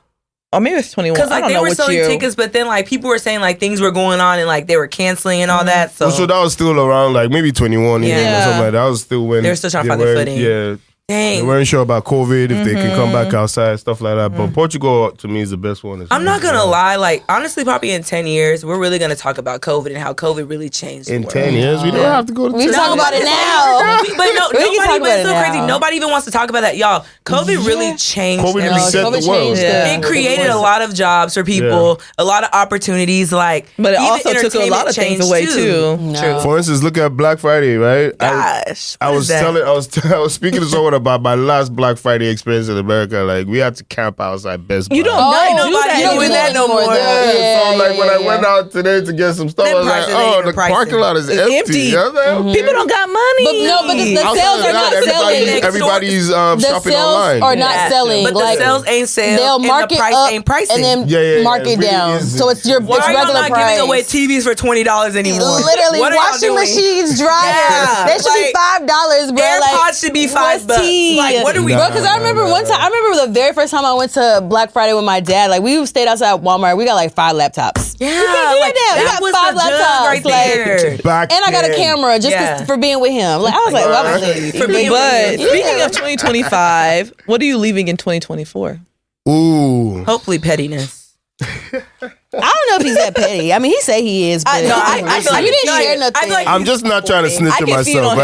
Speaker 6: Or maybe it's 21.
Speaker 3: Because like
Speaker 6: I don't
Speaker 3: they
Speaker 6: know
Speaker 3: were
Speaker 6: which
Speaker 3: selling
Speaker 6: year.
Speaker 3: tickets, but then like people were saying like things were going on and like they were canceling and all that. So
Speaker 4: that was still around like maybe 21 even or something like that. That was still when
Speaker 3: they were still trying to find their footing.
Speaker 4: Yeah.
Speaker 3: Dang.
Speaker 4: They weren't sure about COVID, if they can come back outside, stuff like that. But Portugal, to me, is the best one.
Speaker 3: I'm not going to lie. Like, honestly, probably in 10 years, we're really going to talk about COVID and how COVID really changed the
Speaker 4: In
Speaker 3: world.
Speaker 4: 10 years? We don't have to go to 10
Speaker 5: We
Speaker 4: years.
Speaker 5: talk about it now.
Speaker 3: But no, it's so crazy.
Speaker 5: now.
Speaker 3: Nobody even wants to talk about that. Y'all, COVID really changed
Speaker 4: COVID
Speaker 3: everything.
Speaker 4: reset the world.
Speaker 3: It created a lot of jobs for people, a lot of opportunities. Like,
Speaker 6: but it
Speaker 3: even
Speaker 6: also took a lot of things away too.
Speaker 3: True.
Speaker 4: For instance, look at Black Friday, right?
Speaker 3: Gosh,
Speaker 4: I was speaking to someone about my last Black Friday experience in America. Like, we had to camp outside Best Buy.
Speaker 6: You don't
Speaker 3: do that no more.
Speaker 4: So like when I went out today to get some stuff, I was like, oh, the parking lot is empty.
Speaker 6: People don't got money.
Speaker 5: But the sales are not selling.
Speaker 4: Everybody's
Speaker 5: The
Speaker 4: shopping
Speaker 5: sales
Speaker 4: online.
Speaker 5: are not selling.
Speaker 3: But the sales ain't sales.
Speaker 5: They'll mark it
Speaker 3: price
Speaker 5: up
Speaker 3: ain't pricing.
Speaker 5: and then mark it down. So it's your
Speaker 3: Why
Speaker 5: it's
Speaker 3: are y'all
Speaker 5: regular
Speaker 3: not
Speaker 5: price.
Speaker 3: giving away TVs for $20 anymore?
Speaker 5: Literally,
Speaker 3: What are y'all
Speaker 5: washing
Speaker 3: doing?
Speaker 5: machines, dryers.
Speaker 3: Yeah,
Speaker 5: They should be $5, bro.
Speaker 3: AirPods should be $5. Like, what are we?
Speaker 5: Bro, because I remember one time. I remember the very first time I went to Black Friday with my dad. Like, we stayed outside Walmart. We got like 5 laptops.
Speaker 3: Yeah,
Speaker 5: you can't do
Speaker 3: like,
Speaker 5: that. We
Speaker 3: that
Speaker 5: got
Speaker 3: was
Speaker 5: 5
Speaker 3: the jug
Speaker 5: laptops
Speaker 3: right there.
Speaker 5: And I got a camera just for being with him. Like, I was like, well,
Speaker 6: but speaking of 2025, what are you leaving in 2024?
Speaker 4: Ooh.
Speaker 3: Hopefully pettiness.
Speaker 5: I don't know if he's that petty. I mean, he say he is, but
Speaker 3: I feel like
Speaker 5: you didn't share nothing.
Speaker 4: I'm just not trying to snitch on myself.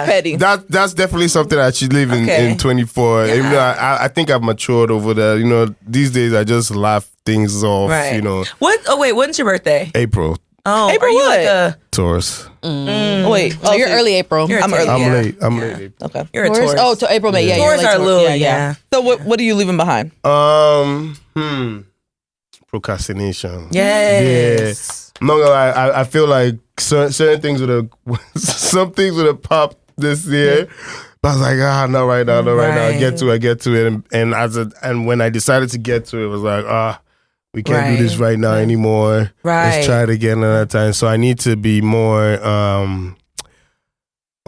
Speaker 6: Petty.
Speaker 4: That's definitely something I should leave in 24. Even though I think I've matured over that. These days I just laugh things off.
Speaker 3: Right. What? Oh wait, when's your birthday?
Speaker 4: April.
Speaker 3: Oh,
Speaker 6: April
Speaker 3: are you
Speaker 6: what?
Speaker 3: like a
Speaker 4: Taurus.
Speaker 6: Wait,
Speaker 5: So you're early April.
Speaker 3: You're a Taurus.
Speaker 4: I'm late.
Speaker 6: Okay.
Speaker 3: You're a
Speaker 5: Taurus?
Speaker 3: Taurus.
Speaker 5: Oh, to April, May. Yeah,
Speaker 3: Taurus
Speaker 5: you're
Speaker 3: are
Speaker 5: late
Speaker 3: little.
Speaker 5: Taurus.
Speaker 3: Yeah.
Speaker 6: So what are you leaving behind?
Speaker 4: Procrastination.
Speaker 3: Yes.
Speaker 4: Yeah. I'm not gonna lie, I feel like certain things would have popped this year. But I was like, not right now. I get to it. And when I decided to get to it, it was like, We can't do this right now anymore.
Speaker 3: Right.
Speaker 4: Let's try it again another time. So I need to be more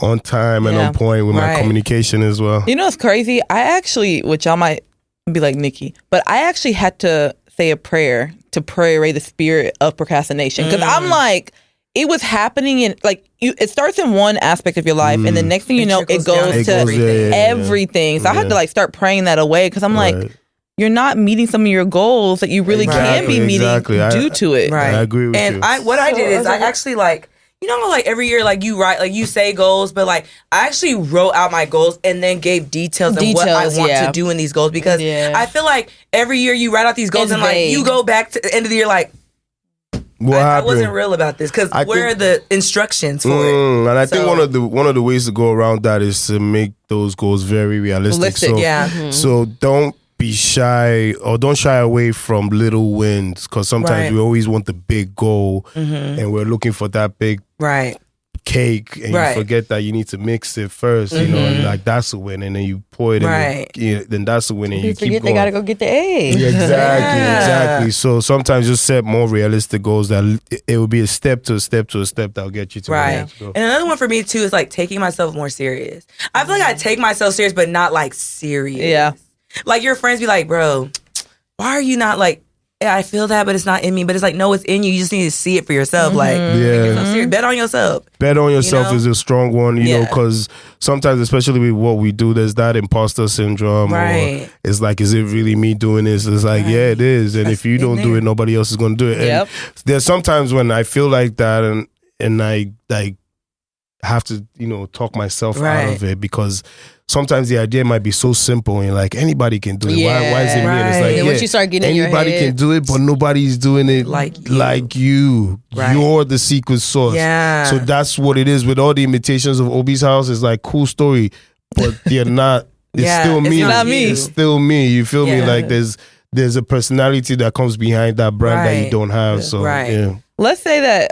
Speaker 4: on time and on point with my communication as well.
Speaker 6: You know what's crazy? I actually, which y'all might be like Nikki, but I actually had to say a prayer to pray away the spirit of procrastination. Because I'm like, it was happening in it starts in one aspect of your life, and the next thing you know, it goes to everything. So I had to like start praying that away because I'm like, you're not meeting some of your goals that you really can be meeting due to it.
Speaker 3: Right.
Speaker 4: I agree with you.
Speaker 3: And what I did is I actually you know, like every year, like you write, like you say goals, but like I actually wrote out my goals and then gave details of what I want to do in these goals because I feel like every year you write out these goals and like you go back to the end of the year like, I wasn't real about this because where are the instructions for it?
Speaker 4: And I think one of the ways to go around that is to make those goals very realistic. So don't be shy or don't shy away from little wins because sometimes we always want the big goal and we're looking for that big cake and you forget that you need to mix it first, you know, and like that's a win, and then you pour it in, then that's a win, and you keep going.
Speaker 5: They gotta go get the A.
Speaker 4: Exactly. So sometimes just set more realistic goals that it will be a step to a step to a step that'll get you to where you have to go.
Speaker 3: And another one for me too is like taking myself more serious. I feel like I take myself serious, but not like serious. Yeah. Like your friends be like, bro, why are you not like, yeah, I feel that, but it's not in me. But it's like, no, it's in you. You just need to see it for yourself. Like, bet on yourself.
Speaker 4: Bet on yourself is a strong one, you know, because sometimes, especially with what we do, there's that imposter syndrome. Or it's like, is it really me doing this? It's like, yeah, it is. And if you don't do it, nobody else is going to do it. And there's sometimes when I feel like that and I like have to, you know, talk myself out of it because sometimes the idea might be so simple and like anybody can do it. Why is it me? And it's like,
Speaker 5: once you start getting
Speaker 4: anybody can do it, but nobody's doing it like you. You're the secret sauce. So that's what it is with all the imitations of Obis House. It's like cool story, but they're not. It's still me.
Speaker 6: It's not me.
Speaker 4: It's still me. You feel me? Like there's a personality that comes behind that brand that you don't have. So
Speaker 6: let's say that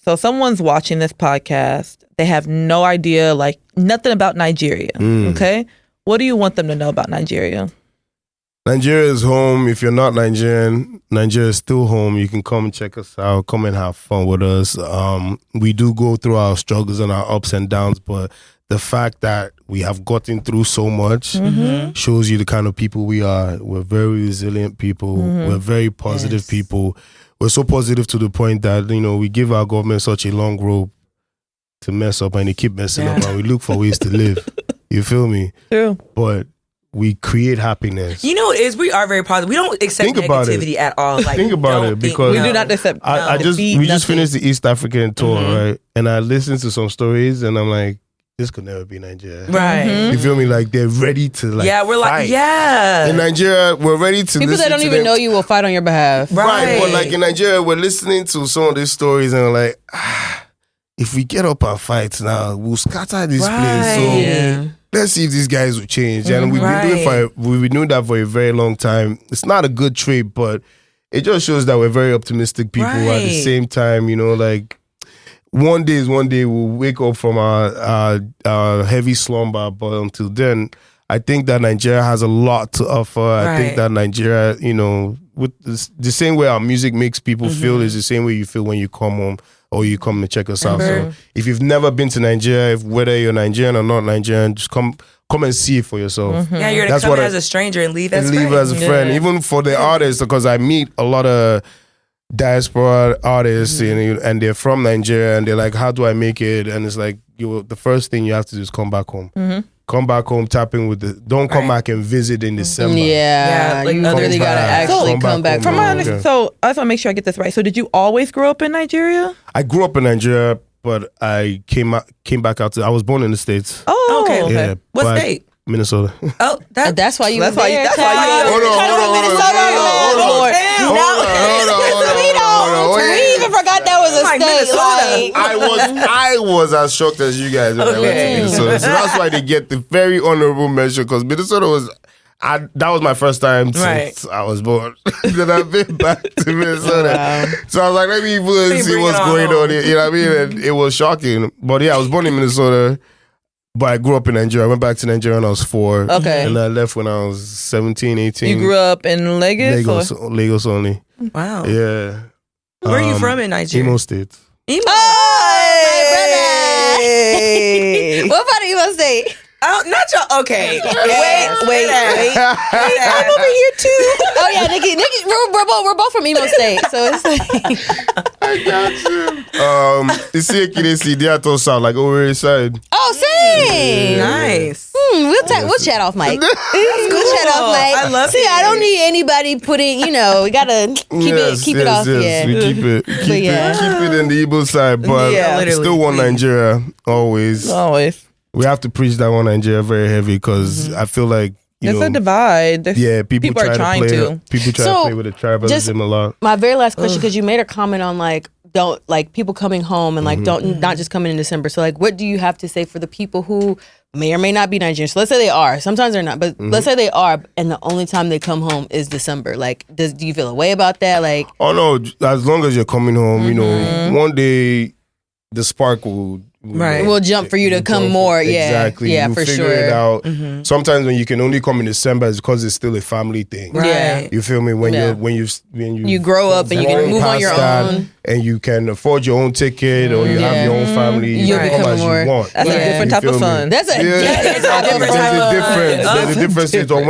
Speaker 6: so someone's watching this podcast. They have no idea, like nothing about Nigeria. Okay, what do you want them to know about Nigeria?
Speaker 4: Nigeria is home. If you're not Nigerian, Nigeria is still home. You can come and check us out. Come and have fun with us. We do go through our struggles and our ups and downs, but the fact that we have gotten through so much shows you the kind of people we are. We're very resilient people. We're very positive people. We're so positive to the point that, you know, we give our government such a long rope to mess up and they keep messing up and we look for ways to live. You feel me?
Speaker 6: True.
Speaker 4: But we create happiness.
Speaker 3: You know what it is? We are very positive. We don't accept negativity at all. Like,
Speaker 4: think about it because
Speaker 6: we do not accept
Speaker 4: we just finished the East African tour, right? And I listened to some stories and I'm like, this could never be Nigeria.
Speaker 3: Right.
Speaker 4: You feel me? Like they're ready to like
Speaker 3: we're
Speaker 4: fight.
Speaker 3: like,
Speaker 4: In Nigeria, we're ready to
Speaker 5: people that don't even know you will fight on your behalf.
Speaker 4: Right. But like in Nigeria, we're listening to some of these stories and we're like, if we get up and fight now, we'll scatter this place. So let's see if these guys will change. And we've been doing that for a very long time. It's not a good trait, but it just shows that we're very optimistic people at the same time, you know, like one day we'll wake up from our heavy slumber, but until then, I think that Nigeria has a lot to offer. I think that Nigeria, you know, with the same way our music makes people feel is the same way you feel when you come home or you come and check us out. So if you've never been to Nigeria, whether you're Nigerian or not Nigerian, just come and see it for yourself.
Speaker 3: Yeah, you're going to come as a stranger and leave as
Speaker 4: a friend. Even for the artists, because I meet a lot of diaspora artists and they're from Nigeria and they're like, how do I make it? And it's like, the first thing you have to do is come back home. Come back home, tap in with don't come back and visit in December.
Speaker 5: Like you really gotta actually come back.
Speaker 6: From my understanding, so I just want to make sure I get this right. So did you always grow up in Nigeria?
Speaker 4: I grew up in Nigeria, but I came back out I was born in the States.
Speaker 3: Oh, okay.
Speaker 4: Yeah,
Speaker 3: what state?
Speaker 4: Minnesota.
Speaker 3: Oh,
Speaker 5: that's why you.
Speaker 6: That's why you.
Speaker 4: Hold on.
Speaker 5: We even forgot that was a state.
Speaker 4: I was as shocked as you guys when I went to Minnesota. So that's why they get the very honorable mention because Minnesota was. That was my first time since I was born. Then I've been back to Minnesota. Wow. So I was like, let me even see what's going on here. You know what I mean? And it was shocking. But yeah, I was born in Minnesota. But I grew up in Nigeria. I went back to Nigeria when I was 4.
Speaker 6: Okay.
Speaker 4: And I left when I was 17, 18.
Speaker 6: You grew up in Lagos?
Speaker 4: Lagos only.
Speaker 3: Wow.
Speaker 4: Yeah.
Speaker 3: Where are you from in Nigeria?
Speaker 4: Imo State.
Speaker 3: Imo.
Speaker 5: Hey! What about Imo State?
Speaker 3: Oh, not your. Okay. Wait.
Speaker 6: I'm over here too.
Speaker 5: Oh yeah, Nikki, we're both from Imo State, so it's like
Speaker 4: I got you. It's here, they are to sound like over here side.
Speaker 5: oh, same.
Speaker 3: Nice.
Speaker 5: We'll chat off mic. We'll chat off mic.
Speaker 3: I love
Speaker 5: See,
Speaker 3: it.
Speaker 5: I don't need anybody putting. We gotta keep it off.
Speaker 4: Yes.
Speaker 5: Yeah.
Speaker 4: We keep it in the Igbo side, but
Speaker 6: Yeah,
Speaker 3: literally,
Speaker 4: still one Nigeria always.
Speaker 6: Always.
Speaker 4: We have to preach that one Nigeria very heavy because I feel like
Speaker 6: There's a divide.
Speaker 4: people
Speaker 6: are trying to.
Speaker 4: People try to play with the tribalism a lot.
Speaker 5: My very last question, because you made a comment on don't people coming home and not just coming in December. So what do you have to say for the people who may or may not be Nigerian? So let's say they are. Sometimes they're not, but let's say they are, and the only time they come home is December. Do you feel a way about that?
Speaker 4: Oh no, as long as you're coming home, one day the spark will.
Speaker 3: Right.
Speaker 5: We'll jump for you to come more. Yeah.
Speaker 4: Exactly.
Speaker 5: Yeah,
Speaker 4: you
Speaker 5: for
Speaker 4: figure
Speaker 5: sure.
Speaker 4: it out. Sometimes when you can only come in December, it's because it's still a family thing.
Speaker 3: Right.
Speaker 5: Yeah.
Speaker 4: You feel me? When
Speaker 5: Yeah.
Speaker 4: you
Speaker 5: grow up and you can move on your own.
Speaker 4: and you can afford your own ticket or you have your own family, you
Speaker 5: You'll
Speaker 4: can come
Speaker 5: become
Speaker 4: as
Speaker 5: more-
Speaker 4: you want.
Speaker 6: That's a
Speaker 5: Yeah.
Speaker 6: different
Speaker 4: You
Speaker 6: type of
Speaker 4: feel me?
Speaker 6: fun.
Speaker 5: That's a
Speaker 4: There's a difference. So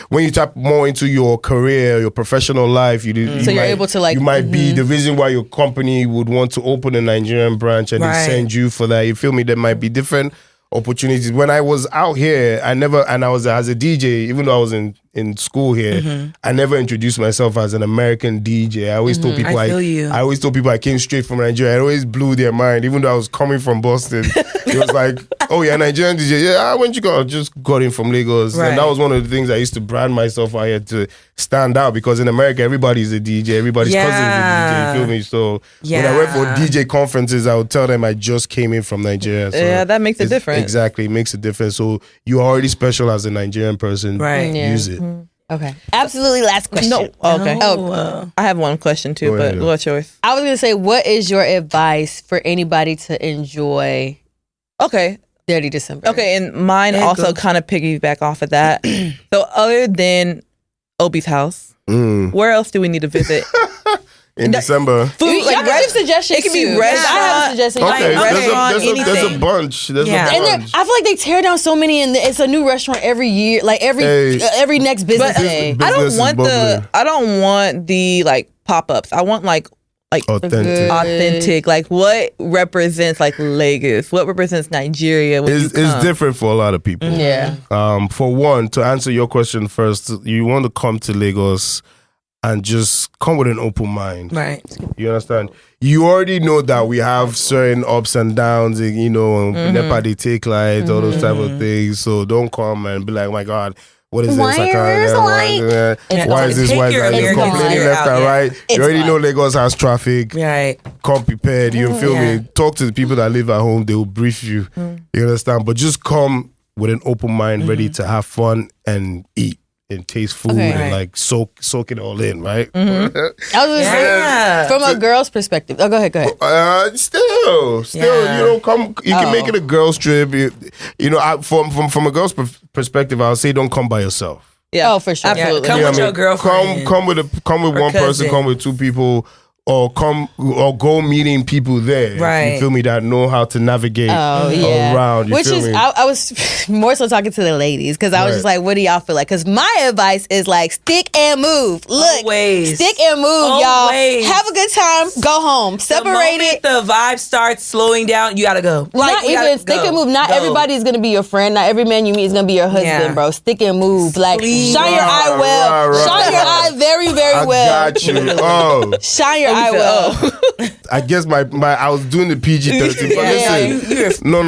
Speaker 4: when you tap more into your career, your professional life,
Speaker 5: So you're able to
Speaker 4: you might be the reason why your company would want to open a Nigerian branch and they send you for that. You feel me? There might be different opportunities. When I was out here, I was as a DJ, even though I was in school here, I never introduced myself as an American DJ. I always told people
Speaker 3: I feel you.
Speaker 4: I always told people I came straight from Nigeria. I always blew their mind, even though I was coming from Boston. It was like, oh, you're a Nigerian DJ. Yeah, when'd you go? I just got in from Lagos.
Speaker 3: Right.
Speaker 4: And that was one of the things I used to brand myself out here to stand out, because in America, everybody's a DJ. Everybody's cousin is a DJ. You feel me? So when I went for DJ conferences, I would tell them I just came in from Nigeria. So
Speaker 6: Yeah, that makes a difference.
Speaker 4: Exactly. It makes a difference. So you're already special as a Nigerian person.
Speaker 3: Right.
Speaker 5: Yeah.
Speaker 4: Use it.
Speaker 5: Okay. Absolutely last question.
Speaker 6: No. Okay.
Speaker 3: Oh.
Speaker 6: I have one question too,
Speaker 4: Go
Speaker 6: but
Speaker 4: ahead.
Speaker 6: what's yours?
Speaker 5: I was going to say, what is your advice for anybody to enjoy
Speaker 6: Okay.
Speaker 5: Detty December?
Speaker 6: Okay, and mine
Speaker 3: There you
Speaker 6: also
Speaker 3: go.
Speaker 6: kind of piggyback off of that. So other than Obis House, where else do we need to visit?
Speaker 4: In December.
Speaker 6: Food,
Speaker 5: Y'all can give suggestions.
Speaker 6: it could be
Speaker 5: too.
Speaker 6: restaurant.
Speaker 5: I have a suggestion.
Speaker 4: Okay,
Speaker 6: restaurant,
Speaker 4: there's a
Speaker 6: anything.
Speaker 4: bunch. There's
Speaker 3: Yeah.
Speaker 4: a
Speaker 5: And
Speaker 4: bunch.
Speaker 5: I feel like they tear down so many, and it's a new restaurant every year, every next business day.
Speaker 6: I
Speaker 4: Business is
Speaker 6: don't want the pop-ups. I want
Speaker 4: Authentic.
Speaker 6: authentic, what represents Lagos, what represents Nigeria when
Speaker 4: It's different for a lot of people.
Speaker 5: Yeah.
Speaker 4: For one, to answer your question first, you want to come to Lagos and just come with an open mind.
Speaker 3: Right.
Speaker 4: You understand? You already know that we have certain ups and downs, Nepa they take lights, all those type of things. So don't come and be like, oh my God, what is this?
Speaker 5: Why is this
Speaker 4: Why is this?
Speaker 3: Take
Speaker 4: Why is
Speaker 3: your
Speaker 4: that? You're
Speaker 3: American
Speaker 4: complaining
Speaker 3: flair
Speaker 4: left
Speaker 3: out,
Speaker 4: and
Speaker 3: yeah.
Speaker 4: right. You already know Lagos has traffic.
Speaker 3: Right.
Speaker 4: Come prepared. You feel
Speaker 3: Yeah.
Speaker 4: me? Talk to the people that live at home. They will brief you. You understand? But just come with an open mind, ready to have fun and eat and taste food and
Speaker 3: Right.
Speaker 4: soak it all in, right?
Speaker 5: I was gonna
Speaker 3: Yeah.
Speaker 5: say, from a girl's perspective. Oh, go ahead.
Speaker 4: Still,
Speaker 3: Yeah.
Speaker 4: you know, come. You can make it a girls' trip. From a girl's perspective, I'll say don't come by yourself.
Speaker 6: Yeah.
Speaker 5: Oh, for sure.
Speaker 6: Absolutely.
Speaker 3: Come
Speaker 4: You know
Speaker 3: with
Speaker 4: what I
Speaker 3: your girlfriend.
Speaker 4: Come with one person.
Speaker 3: cousin.
Speaker 4: Come with two people. Or go meeting people there.
Speaker 3: Right.
Speaker 4: You feel me? That know how to navigate around. You
Speaker 5: Which
Speaker 4: feel
Speaker 5: is,
Speaker 4: me?
Speaker 5: I was more so talking to the ladies, because I was just like, what do y'all feel like? Because my advice is stick and move. Look,
Speaker 3: Always.
Speaker 5: stick and move,
Speaker 3: Always.
Speaker 5: y'all. Have a good time. Go home. Separate it.
Speaker 3: The vibe starts slowing down, you gotta go.
Speaker 5: Not
Speaker 3: we
Speaker 5: even
Speaker 3: gotta
Speaker 5: stick
Speaker 3: go.
Speaker 5: and move. Not
Speaker 3: Go.
Speaker 5: everybody is gonna be your friend. Not every man you meet is gonna be your husband,
Speaker 3: Yeah.
Speaker 5: bro. Stick and move.
Speaker 3: Please.
Speaker 5: Shine your eye well.
Speaker 4: Right.
Speaker 5: Shine your eye very, very
Speaker 4: I
Speaker 5: well.
Speaker 4: got you. Oh,
Speaker 5: Shine your eye well.
Speaker 4: I guess my I was doing the PG-13. But listen, no.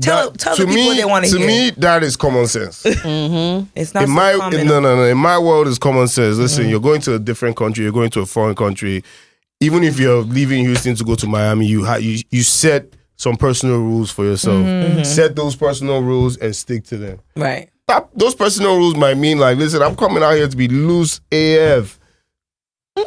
Speaker 3: Tell the people what they want to
Speaker 4: To
Speaker 3: hear.
Speaker 4: me, that is common sense.
Speaker 3: It's not
Speaker 4: In
Speaker 3: so
Speaker 4: my
Speaker 3: common.
Speaker 4: no. In my world, it's common sense. Listen, you're going to a different country. You're going to a foreign country. Even if you're leaving Houston to go to Miami, you set some personal rules for yourself. Set those personal rules and stick to them.
Speaker 3: Right.
Speaker 4: Those personal rules might mean listen, I'm coming out here to be loose AF.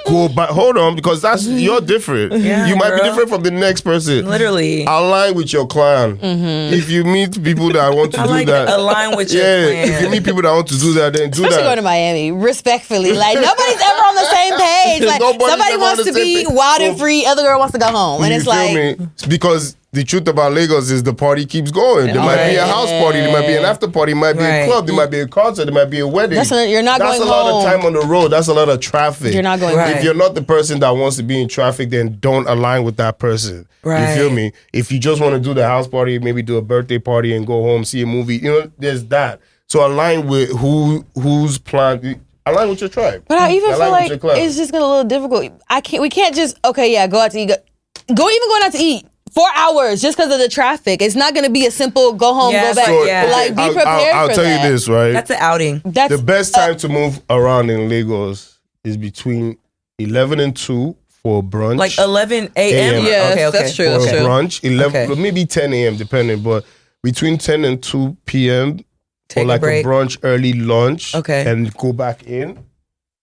Speaker 4: go back. Hold on, because you're different.
Speaker 3: Yeah,
Speaker 4: you might be
Speaker 3: girl.
Speaker 4: different from the next person.
Speaker 3: Literally.
Speaker 4: Align with your clan. If you meet people that want to
Speaker 3: I
Speaker 4: do
Speaker 3: like
Speaker 4: that,
Speaker 3: align with your plan.
Speaker 4: if you meet people that want to do that, then do
Speaker 5: Especially going
Speaker 4: that.
Speaker 5: to Miami, respectfully. Like, nobody's ever on the same page. Like,
Speaker 4: Nobody's
Speaker 5: somebody
Speaker 4: ever on
Speaker 5: wants
Speaker 4: the
Speaker 5: to
Speaker 4: same
Speaker 5: be
Speaker 4: page.
Speaker 5: wild and free, other girl wants to go home. And
Speaker 4: You
Speaker 5: it's
Speaker 4: feel
Speaker 5: like,
Speaker 4: me? Because the truth about Lagos is the party keeps going. There might be a house party, there might be an after party, there might be a club, there might be a concert, there might be a wedding.
Speaker 5: you're not
Speaker 4: That's
Speaker 5: going
Speaker 4: a lot
Speaker 5: home.
Speaker 4: of time on the road. That's a lot of traffic.
Speaker 5: You're not going
Speaker 3: Right.
Speaker 4: If you're not the person that wants to be in traffic, then don't align with that person.
Speaker 3: Right.
Speaker 4: You feel me? If you just want to do the house party, maybe do a birthday party and go home, see a movie, there's that. So align with who's planned. Align with your tribe.
Speaker 5: But I even
Speaker 4: Align
Speaker 5: feel
Speaker 4: with
Speaker 5: like
Speaker 4: your club.
Speaker 5: it's just gonna a little difficult. We can't just go out to eat. Even going out to eat 4 hours just because of the traffic. It's not gonna be a simple go home,
Speaker 3: Yeah,
Speaker 5: go back.
Speaker 3: so, yeah.
Speaker 5: Like be prepared
Speaker 4: I'll
Speaker 5: for
Speaker 4: tell
Speaker 5: that.
Speaker 4: you this, right?
Speaker 3: That's an outing.
Speaker 5: That's
Speaker 4: The best time to move around in Lagos is between 11 and 2 for brunch.
Speaker 3: Like 11 a.m.
Speaker 4: AM.
Speaker 6: Yes,
Speaker 3: okay.
Speaker 6: that's true.
Speaker 4: for
Speaker 6: That's true.
Speaker 4: brunch. 11,
Speaker 3: Okay.
Speaker 4: maybe 10 a.m. depending, but between 10 and 2 p.m.
Speaker 3: Take
Speaker 4: for like
Speaker 3: a break.
Speaker 4: brunch, early lunch.
Speaker 3: Okay.
Speaker 4: And go back in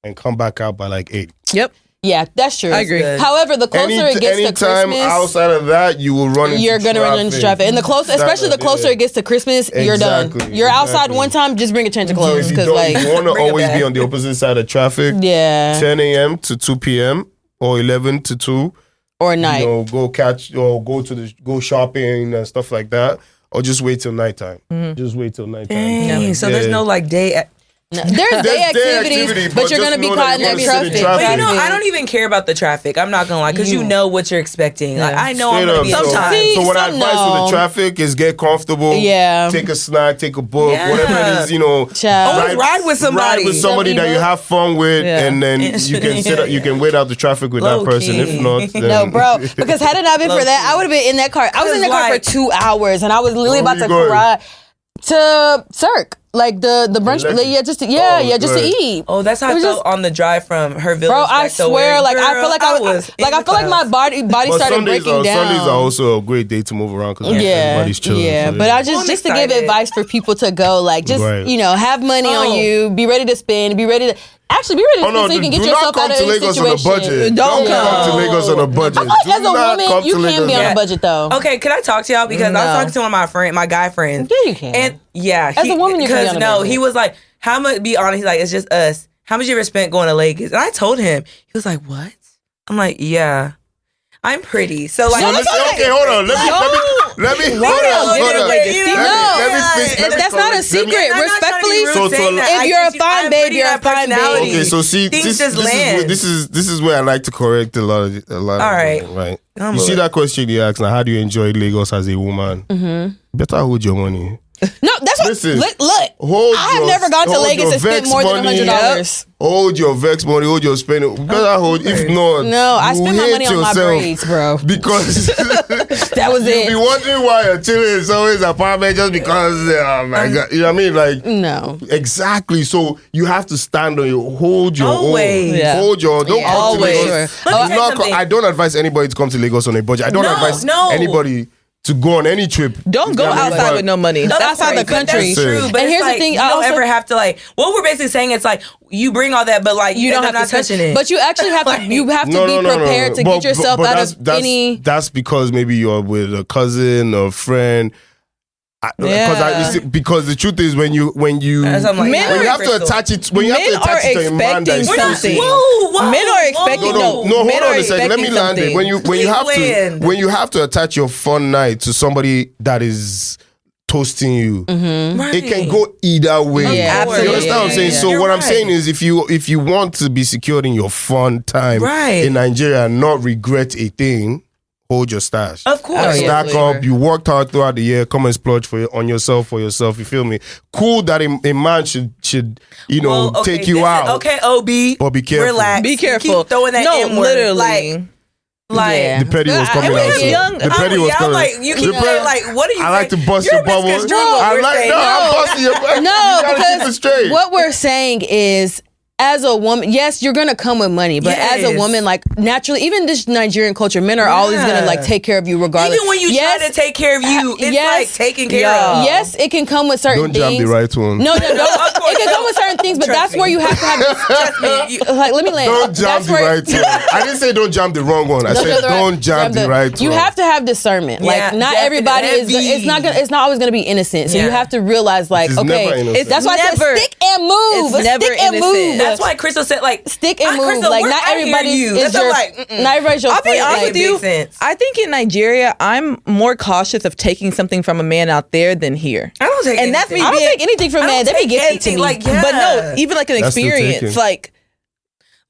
Speaker 4: and come back out by like 8.
Speaker 6: Yep.
Speaker 5: yeah, that's true.
Speaker 6: I agree.
Speaker 3: Good.
Speaker 5: However, the closer it gets to
Speaker 4: Anytime
Speaker 5: Christmas,
Speaker 4: outside of that, you will run into
Speaker 5: you're gonna run into traffic. And especially the closer it gets to Christmas, you're done.
Speaker 4: Exactly,
Speaker 5: You're outside
Speaker 4: exactly.
Speaker 5: one time, just bring a change of
Speaker 4: So
Speaker 5: clothes
Speaker 4: if you
Speaker 5: because
Speaker 4: want to
Speaker 3: Bring it
Speaker 4: always
Speaker 3: back.
Speaker 4: be on the opposite side of traffic,
Speaker 5: yeah,
Speaker 4: 10 a.m. to 2 p.m. or 11 to 2.
Speaker 5: or night.
Speaker 4: Go shopping and stuff like that, or just wait till nighttime. Just wait till nighttime.
Speaker 3: Dang, so there's no like day.
Speaker 5: No, there's day activities, but you're
Speaker 4: just
Speaker 5: gonna be
Speaker 4: know
Speaker 5: caught in
Speaker 4: that
Speaker 5: that
Speaker 4: you're gonna sit in
Speaker 5: traffic.
Speaker 3: But I don't even care about the traffic. I'm not gonna lie, because you know what you're expecting. Like I know I'm
Speaker 4: Straight
Speaker 3: gonna
Speaker 4: up.
Speaker 3: be
Speaker 4: So-
Speaker 3: sometimes.
Speaker 5: See,
Speaker 4: So what I
Speaker 5: some
Speaker 4: advise with
Speaker 5: no.
Speaker 4: the traffic is get comfortable.
Speaker 5: Yeah.
Speaker 4: Take a snack, take a book,
Speaker 3: Yeah.
Speaker 4: whatever it is,
Speaker 5: Child.
Speaker 3: Always ride with somebody.
Speaker 4: Ride with somebody that you have fun with,
Speaker 6: Yeah.
Speaker 4: and then you can sit up, you can wait out the traffic with that person.
Speaker 3: Low-key.
Speaker 4: If not, then
Speaker 5: No, bro. Because had it not been for that, I would have been in that car. I was in that car for 2 hours, and I was literally
Speaker 4: Where
Speaker 5: about
Speaker 4: you
Speaker 5: to
Speaker 4: going?
Speaker 5: ride to Cirque, like the brunch.
Speaker 4: Legacy.
Speaker 5: Yeah, just to
Speaker 4: good.
Speaker 5: eat.
Speaker 3: Oh, that's how
Speaker 5: It
Speaker 3: I
Speaker 5: was
Speaker 3: felt
Speaker 5: just-
Speaker 3: on the drive from her village.
Speaker 5: Bro, I
Speaker 3: back to
Speaker 5: swear,
Speaker 3: where-
Speaker 5: like I
Speaker 3: Girl,
Speaker 5: feel like I feel like my body
Speaker 4: But
Speaker 5: started breaking down.
Speaker 4: Sundays are also a great day to move around because everybody's chilling.
Speaker 5: Yeah,
Speaker 4: so
Speaker 5: but I
Speaker 3: Well, I'm
Speaker 5: just to give
Speaker 3: excited.
Speaker 5: advice for people to go, like just
Speaker 4: Right.
Speaker 5: have money
Speaker 3: Oh.
Speaker 5: on you, be ready to spend, be ready to actually be ready to
Speaker 4: Oh no!
Speaker 5: spend so you can
Speaker 4: Do
Speaker 5: get
Speaker 4: not
Speaker 5: yourself
Speaker 4: come
Speaker 5: out of
Speaker 4: to
Speaker 5: this
Speaker 4: Lagos on a
Speaker 5: situation.
Speaker 4: budget.
Speaker 6: Don't
Speaker 4: come to
Speaker 3: come.
Speaker 4: Lagos on a budget.
Speaker 5: I feel like
Speaker 4: Do
Speaker 5: as a
Speaker 4: not
Speaker 5: woman,
Speaker 4: come
Speaker 5: you
Speaker 4: to
Speaker 5: can
Speaker 4: Lagos
Speaker 5: be on
Speaker 4: on
Speaker 5: a budget though.
Speaker 3: Okay, can I talk to y'all? Because I was talking to one of my guy friends.
Speaker 5: Yeah, you can.
Speaker 3: And yeah,
Speaker 5: As a woman, you can be on a
Speaker 3: no,
Speaker 5: budget.
Speaker 3: he was like, how much? Be honest, he's like, it's just us. How much you ever spent going to Lagos? And I told him. He was like, what? I'm like, yeah. I'm pretty. So like,
Speaker 4: So okay, hold on. Let me hold on. Let me
Speaker 5: That's not a secret.
Speaker 3: I'm not trying to be
Speaker 5: Respectfully,
Speaker 3: rude
Speaker 4: So
Speaker 3: saying that.
Speaker 5: if
Speaker 3: I
Speaker 5: you're a
Speaker 3: just-
Speaker 5: fine
Speaker 3: I'm
Speaker 5: babe,
Speaker 3: pretty,
Speaker 5: you're
Speaker 3: my
Speaker 5: a fine babe.
Speaker 3: personality.
Speaker 4: Okay, so see,
Speaker 3: Things just land.
Speaker 4: this is where I like to correct a lot.
Speaker 3: All right.
Speaker 4: Of right.
Speaker 3: I'm
Speaker 4: You see
Speaker 3: with
Speaker 4: that question you asked now? How do you enjoy Lagos as a woman? Mm-hmm. Better hold your money.
Speaker 5: no, that's what.
Speaker 4: Listen,
Speaker 5: Look,
Speaker 4: hold
Speaker 5: I have
Speaker 4: your-
Speaker 5: never gone to
Speaker 4: hold
Speaker 5: Lagos
Speaker 4: your
Speaker 5: and spent
Speaker 4: vex
Speaker 5: more than
Speaker 4: money.
Speaker 5: $100.
Speaker 4: Hold your vex money. Hold your spending. Better hold. If not,
Speaker 5: No, I
Speaker 4: you
Speaker 5: spent my
Speaker 4: hate
Speaker 5: money on my
Speaker 4: yourself
Speaker 5: braids, bro.
Speaker 4: Because
Speaker 5: That was
Speaker 4: you'll be
Speaker 5: it.
Speaker 4: wondering why you're chilling in someone's apartment just because. Oh my god, you know what I mean? Like.
Speaker 5: No.
Speaker 4: Exactly. So you have to stand on your hold your
Speaker 3: Always.
Speaker 4: own.
Speaker 6: Yeah.
Speaker 4: Hold your don't
Speaker 5: Yeah,
Speaker 4: come
Speaker 6: always.
Speaker 4: to Lagos.
Speaker 5: Sure.
Speaker 3: Let me tell you
Speaker 4: Do not
Speaker 3: something.
Speaker 4: I don't advise anybody to come to Lagos on a budget. I don't
Speaker 3: No,
Speaker 4: advise
Speaker 3: no.
Speaker 4: anybody to go on any trip.
Speaker 6: Don't go
Speaker 4: You know what I mean?
Speaker 6: outside
Speaker 4: But-
Speaker 6: with no money.
Speaker 3: Of
Speaker 5: outside the
Speaker 3: course, but
Speaker 5: country.
Speaker 3: That's true. But
Speaker 5: And
Speaker 3: it's
Speaker 5: here's the
Speaker 3: like,
Speaker 5: thing,
Speaker 3: you
Speaker 5: I
Speaker 3: don't
Speaker 5: also-
Speaker 3: ever have to like. What we're basically saying, it's like you bring all that, but like
Speaker 5: You don't have
Speaker 3: not
Speaker 5: to touch
Speaker 3: touching it.
Speaker 5: But you actually have to. You have to be prepared to get yourself out of any.
Speaker 4: That's because maybe you're with a cousin or a friend.
Speaker 6: Yeah.
Speaker 4: Because the truth is when you
Speaker 3: As I'm like,
Speaker 6: Men
Speaker 4: when
Speaker 6: are-
Speaker 4: you have to attach it when you have
Speaker 6: Men
Speaker 4: to attach
Speaker 6: are
Speaker 4: it to a man that
Speaker 6: expecting
Speaker 4: is
Speaker 6: something.
Speaker 3: Whoa,
Speaker 6: Men are expecting
Speaker 4: no,
Speaker 6: men
Speaker 4: hold on
Speaker 6: are
Speaker 4: a second. Let me
Speaker 6: expecting
Speaker 4: land it.
Speaker 6: something.
Speaker 4: When you
Speaker 3: Please
Speaker 4: have to attach your fun night to somebody that is toasting you, it can go either way.
Speaker 5: Yeah,
Speaker 4: You understand what I'm saying?
Speaker 5: yeah.
Speaker 4: So
Speaker 3: You're
Speaker 4: what I'm
Speaker 3: right.
Speaker 4: saying is, if you want to be secured in your fun time
Speaker 3: Right.
Speaker 4: in Nigeria and not regret a thing, hold your stash.
Speaker 3: Of course.
Speaker 5: Oh, yeah.
Speaker 4: Stack up. You worked hard throughout the year. Come and splurge on yourself. You feel me? Cool that a man should
Speaker 3: Well, okay,
Speaker 4: take you
Speaker 3: this is-
Speaker 4: out.
Speaker 3: Okay, Ob.
Speaker 4: But be careful.
Speaker 3: Relax.
Speaker 6: Be careful.
Speaker 3: Keep throwing that
Speaker 6: no,
Speaker 3: N-word.
Speaker 6: literally.
Speaker 3: Like
Speaker 5: Yeah.
Speaker 4: The petty was coming
Speaker 6: we
Speaker 4: out.
Speaker 6: have
Speaker 4: so-
Speaker 6: young-
Speaker 4: the petty was
Speaker 3: I'm
Speaker 4: coming.
Speaker 3: like, you keep
Speaker 4: The
Speaker 3: saying,
Speaker 4: petty-
Speaker 3: like, what are you
Speaker 4: I like to
Speaker 3: saying?
Speaker 4: bust
Speaker 3: You're
Speaker 4: your bubble.
Speaker 3: misconstruing what we're saying.
Speaker 4: I'm busting your bubble.
Speaker 5: No,
Speaker 4: You gotta keep it
Speaker 5: because
Speaker 4: straight.
Speaker 5: what we're saying is as a woman, yes, you're gonna come with money, but as a woman, like naturally, even this Nigerian culture, men are always gonna like take care of you regardless.
Speaker 3: Even when you try to take care of you, it's like taking care of.
Speaker 5: Yes, it can come with certain things.
Speaker 4: Don't jam the right one.
Speaker 5: No, don't. It can come with certain things, but that's where you have to have this. Like, let me land.
Speaker 4: Don't jam the right one. I didn't say don't jam the wrong one. I said don't jam the right one.
Speaker 5: You have to have discernment. Like, not everybody is. It's not always gonna be innocent. So you have to realize, like, okay, that's why I said stick and move.
Speaker 6: It's never innocent.
Speaker 3: That's why Crystal said, like,
Speaker 5: stick and move.
Speaker 3: Crystal,
Speaker 5: like, not everybody is your. Not everybody's your.
Speaker 6: I'll be honest with you.
Speaker 3: Sense.
Speaker 6: I think in Nigeria, I'm more cautious of taking something from a man out there than here.
Speaker 3: I don't take anything.
Speaker 6: That's me.
Speaker 5: I don't take anything from men. They be gifted to me.
Speaker 3: Like,
Speaker 6: but no, even like an experience, like.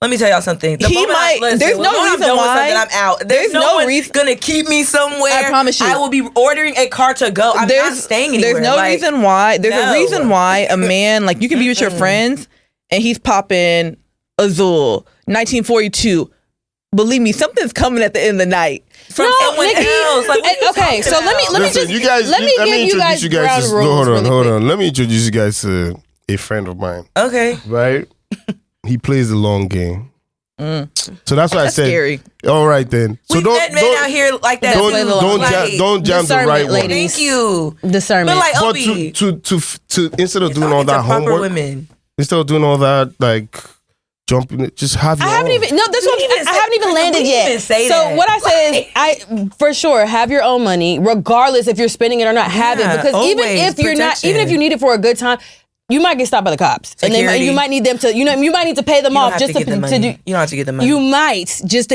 Speaker 3: Let me tell y'all something.
Speaker 6: There's no reason why
Speaker 3: I'm out. There's no reason gonna keep me somewhere.
Speaker 6: I promise you.
Speaker 3: I will be ordering a car to go. I'm not staying anywhere.
Speaker 6: There's no reason why. There's a reason why a man, like, you can be with your friends and he's popping Azul 1942. Believe me, something's coming at the end of the night.
Speaker 3: From someone else. Like,
Speaker 5: okay, so let me give you guys ground rules.
Speaker 4: Hold on. Let me introduce you guys to a friend of mine.
Speaker 3: Okay.
Speaker 4: Right? He plays the long game. So that's why I said.
Speaker 6: Scary.
Speaker 4: All right then. So
Speaker 3: we met men out here like that.
Speaker 4: Don't jam the right one.
Speaker 5: Ladies.
Speaker 3: Thank you.
Speaker 5: Discernment.
Speaker 3: But like,
Speaker 4: But
Speaker 3: Obi,
Speaker 4: to instead of doing all that homework,
Speaker 3: women.
Speaker 4: instead of doing all that, like, jumping, just have your
Speaker 5: I haven't
Speaker 4: own.
Speaker 5: even. No, this one. I haven't even landed yet. So what I say is, I for sure have your own money, regardless if you're spending it or not. Have it, because even if you're not, even if you need it for a good time, you might get stopped by the cops, and you might need them to. You might need to pay them off just to do.
Speaker 3: You don't have to get the money.
Speaker 5: You might just to